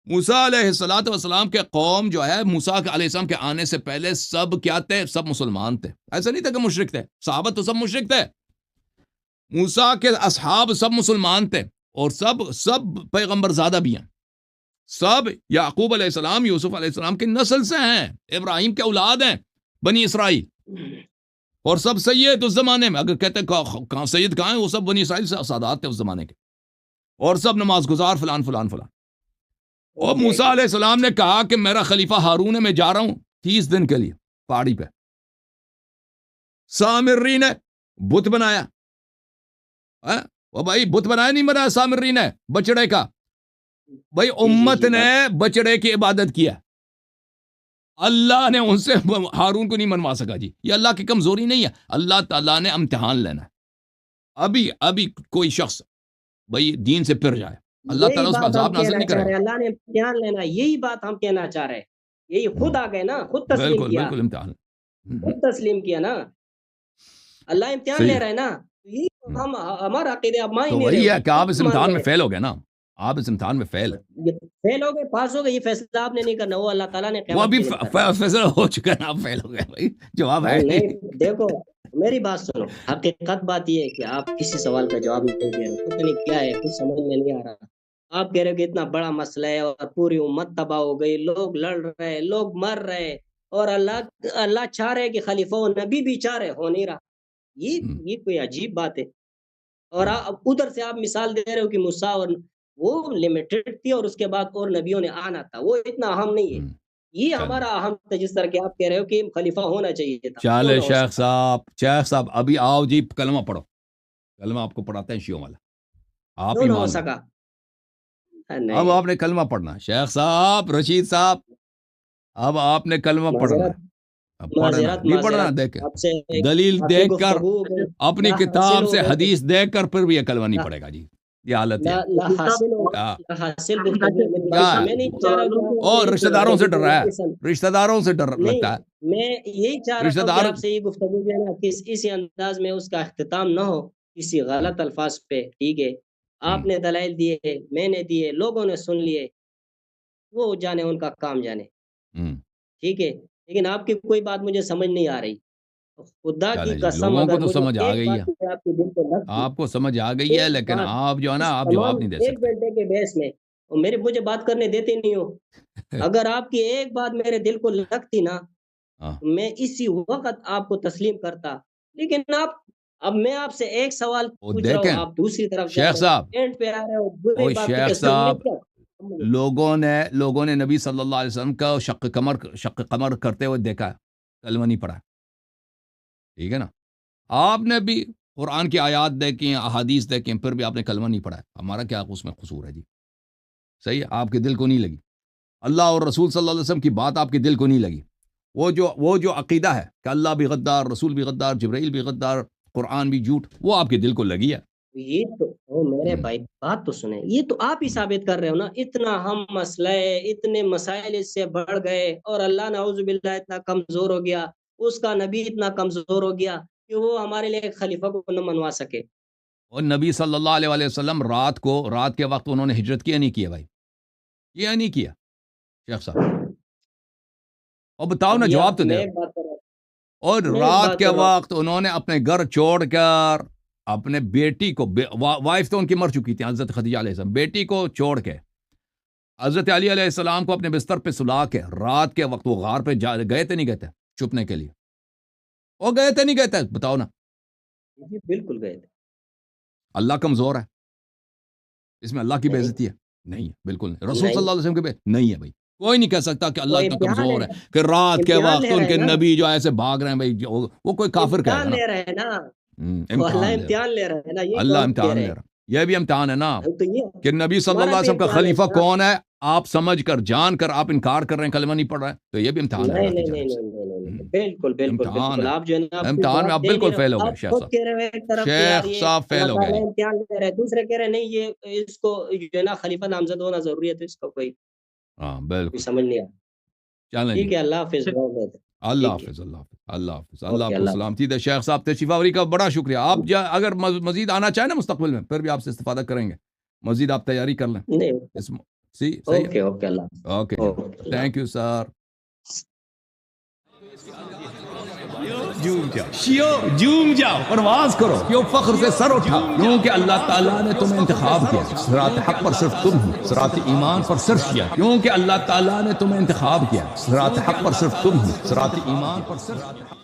موسیٰ علیہ السلام کے قوم جو ہے، موسیٰ علیہ السلام کے آنے سے پہلے سب کیا تھے؟ سب مسلمان تھے، ایسا نہیں تھا کہ مشرک تھے، صحابہ تو سب مشرک تھے، موسیٰ کے اصحاب سب مسلمان تھے، اور سب پیغمبر زادہ بھی ہیں، سب یعقوب علیہ السلام، یوسف علیہ السلام کی نسل سے ہیں، ابراہیم کے اولاد ہیں، بنی اسرائیل، اور سب سید اس زمانے میں، اگر کہتے ہیں سید کہاں ہیں، وہ سب بنی اسرائیل سے سادات تھے اس زمانے کے، اور سب نماز گزار فلان فلان فلان۔ اور موسیٰ علیہ السلام نے کہا کہ میرا خلیفہ ہارون ہے، میں جا رہا ہوں 30 دن کے لیے پہاڑی پہ، سامری نے بت بنایا، وہ بھائی بت بنایا نہیں بنایا، سامری نے بچڑے کا، بھائی امت نے بچڑے کی عبادت کیا، اللہ نے ان سے ہارون کو نہیں منوا سکا جی، یہ اللہ کی کمزوری نہیں ہے، اللہ تعالیٰ نے امتحان لینا ہے، ابھی کوئی شخص بھائی دین سے پھر جائے، اللہ تعالیٰ اس پر عذاب نازل نہیں کرے گا، اللہ نے امتحان لینا، یہی بات ہم کہنا چاہ رہے ہیں، یہی خود آ گئے نا، خود تسلیم کیا، بالکل امتحان، خود تسلیم کیا نا، اللہ امتحان لے رہا ہے نا، یہ ہم ہمارا عقیدہ اب مان تو نہیں وہی رہے ہے کہ آپ اس امتحان میں فیل ہو گئے نا، آپ اس امتحان میں فیل ہو گئے، پاس ہو گئے، یہ فیصلہ آپ نے نہیں کرنا، وہ اللہ تعالیٰ نے وہ ابھی قیامت کے دن کرنا۔ فیصلہ ہو چکا ہے نا، آپ فیل ہو گئے بھائی، جواب ہے نہیں دیکھو میری بات سنو، حقیقت بات یہ ہے کہ آپ کسی سوال کا جواب نہیں دے رہے، پتہ نہیں کیا ہے، کچھ سمجھ میں نہیں آ رہا، آپ کہہ رہے ہو کہ اتنا بڑا مسئلہ ہے اور پوری امت تباہ ہو گئی، لوگ لڑ رہے، لوگ مر رہے، اور اللہ چاہ رہے کہ خلیفہ و نبی بھی چاہ رہے، ہو نہیں رہا، یہ کوئی عجیب بات ہے۔ اور ادھر سے آپ مثال دے رہے ہو کہ موسیٰ اور وہ لمیٹڈ تھی، اور اس کے بعد اور نبیوں نے آنا تھا، وہ اتنا اہم نہیں ہے، یہ ہمارا اہم تھا، جس طرح کہ آپ کہہ رہے ہو کہ خلیفہ ہونا چاہیے تھا۔ چلے شیخ صاحب ابھی آؤ جی، کلمہ پڑھو، کلمہ آپ کو پڑھاتے ہیں شیعوں والا، آپ ہی ہو سکا اب آپ نے کلمہ پڑھنا، شیخ صاحب، رشید صاحب، اب آپ نے کلمہ پڑھنا، نہیں پڑھنا، دیکھیں دلیل دیکھ کر، اپنی کتاب سے حدیث دیکھ کر پھر بھی یہ کلمہ نہیں پڑے گا جی، یہ حالت ہے، اور رشتہ داروں سے ڈر رہا ہے، رشتہ داروں سے ڈر لگتا ہے، میں یہی چاہ رہا ہوں کہ آپ سے یہ گفتگو جو ہے نا اسی انداز میں اس کا اختتام نہ ہو کسی غلط الفاظ پہ، ٹھیک ہے، آپ نے دلائل دیے، میں نے دیے، لوگوں نے سن لیے، وہ جانے ان کا کام جانے، ٹھیک ہے، لیکن آپ کی کوئی بات مجھے سمجھ نہیں آ رہی. خدا کی چلے جی، قسم لوگوں کو اگر تو مجھے سمجھ آ ایک گئی ہے، بات آپ کے دل کو لگتی، آپ کو سمجھ آ گئی ہے، ایک لیکن بات آپ جو ہے نا اس آپ تمام جواب نہیں دے 1 سکتے. گھنٹے کے بحث میں، اور مجھے بات کرنے دیتے نہیں ہو. اگر آپ کی ایک بات میرے دل کو لگتی نا، ہاں میں اسی وقت آپ کو تسلیم کرتا. لیکن اب میں آپ سے ایک سوال وہ پوچھ رہا ہوں، دیکھیں آپ دوسری طرف جا شیخ رہے صاحب، ہیں، اینڈ پہ آ رہے ہو برے او بات شیخ پہ. میں صاحب، کیا لوگوں نے نبی صلی اللہ علیہ وسلم کا شق قمر کرتے ہوئے دیکھا ہے، کلمہ نہیں پڑھا. ٹھیک ہے نا، آپ نے بھی قرآن کی آیات دیکھی ہیں، احادیث دیکھی ہیں، پھر بھی آپ نے کلمہ نہیں پڑھا ہے. ہمارا کیا اس میں قصور ہے جی؟ صحیح ہے، آپ کے دل کو نہیں لگی اللہ اور رسول صلی اللہ علیہ وسلم کی بات، آپ کے دل کو نہیں لگی. وہ جو عقیدہ ہے کہ اللہ بھی غدار، رسول بھی غدار، جبرائیل بھی غدار، قرآن بھی جھوٹ، وہ آپ کے دل کو لگی ہے. یہ تو میرے بھائی بات تو سنیں، یہ تو آپ ہی ثابت کر رہے ہو نا. اتنا ہم مسئلہ اتنے مسائل اس سے بڑھ گئے، اور اللہ نعوذ باللہ اتنا کمزور ہو گیا، اس کا نبی اتنا کمزور ہو گیا کہ وہ ہمارے لیے ایک خلیفہ کو نہ منوا سکے. اور نبی صلی اللہ علیہ وسلم رات کے وقت انہوں نے ہجرت کیا نہیں کیا بھائی؟ کیا نہیں کیا شیخ صاحب؟ اور بتاؤ نا، ابھی جواب تو میں دے. ایک بات کر رہا ہوں، اور میں ایک رات بات کے کر رہا ہوں. وقت انہوں نے اپنے گھر چھوڑ کر اپنے بیٹی کو، وائف تو ان کی مر چکی تھی حضرت خدیجہ علیہ السلام، بیٹی کو چھوڑ کے حضرت علی علیہ السلام کو اپنے بستر پہ سلا کے رات کے وقت وہ غار پہ گئے تھے نہیں گئے تھے چھپنے کے لیے؟ وہ گئے تھے نہیں گئے تھے؟ بتاؤ نا. جی بالکل گئے تھے. اللہ کمزور ہے؟ اس میں اللہ کی بے نہیں عزتی ہے؟ نہیں ہے، بالکل نہیں. رسول صلی نہیں، اللہ علیہ وسلم کی نہیں ہے بھائی. کوئی نہیں کہہ سکتا کہ وہ اللہ اتنا امتحان کمزور ہے، ہے کہ رات کے امتحان وقت لے ان رہے کے ہیں نا، نبی جو ایسے بھاگ رہے ہیں بھائی، وہ کوئی کافر کہے گا امتحان نا. لے رہے ہیں نا. وہ اللہ امتحان لے رہا، امتحان لے رہے ہیں نا، یہ اللہ کون کہہ امتحان رہے لے ہیں. رہا. یہ بھی امتحان ہے نا تو یہ کہ نبی صلی اللہ ہمارا علیہ بھی وسلم کا امتحان ہے خلیفہ نا. کون ہے، آپ سمجھ کر جان کر آپ انکار کر رہے ہیں، کلمہ نہیں پڑھ رہے ہیں، تو یہ بھی امتحان ہے نہیں اللہ کی نہیں نہیں جانب سے. نہیں نہیں نہیں ہم، نہیں، بالکل بالکل امتحان بالکل. ہے، آپ جو ہے نا آپ کوئی امتحان میں جواب آپ دے نہیں بالکل فیل رہے. ہو گئے آپ شیخ خود صاحب. کہہ رہے ہو ایک طرف کہ یار شیخ یہ صاحب فیل اللہ ہو گئے تعالیٰ جی. امتحان لے رہے ہیں، دوسرے کہہ رہے ہیں نہیں یہ اس کو جو ہے نا خلیفہ نامزد ہونا ضروری ہے. تو اس کا کوئی ہاں بالکل. سمجھ نہیں آ. چلیں جی، ٹھیک ہے، اللہ حافظ. اللہ ٹھیک ہے، حافظ، اللہ حافظ، اللہ حافظ، اللہ آپ اوکے، کو اللہ سلامتی دے. شیخ صاحب تشریف آوری کا بڑا شکریہ. آپ اگر مزید آنا چاہیں نا مستقبل میں، پھر بھی آپ سے استفادہ کریں گے. مزید آپ تیاری کر لیں. نہیں، صحیح اوکے ہے. اوکے، اللہ حافظ. اوکے جی، اوکے، اللہ تھینک یو سر. جھوم جاؤ، پرواز کرو، کیوں فخر سے سر اٹھا، کیونکہ اللہ تعالیٰ نے تمہیں انتخاب کیا. صراط حق پر صرف تم ہو، صراط ایمان پر صرف کیا، کیونکہ اللہ تعالیٰ نے تمہیں انتخاب کیا. صراط حق پر صرف تم ہو، صراط ایمان پر صرف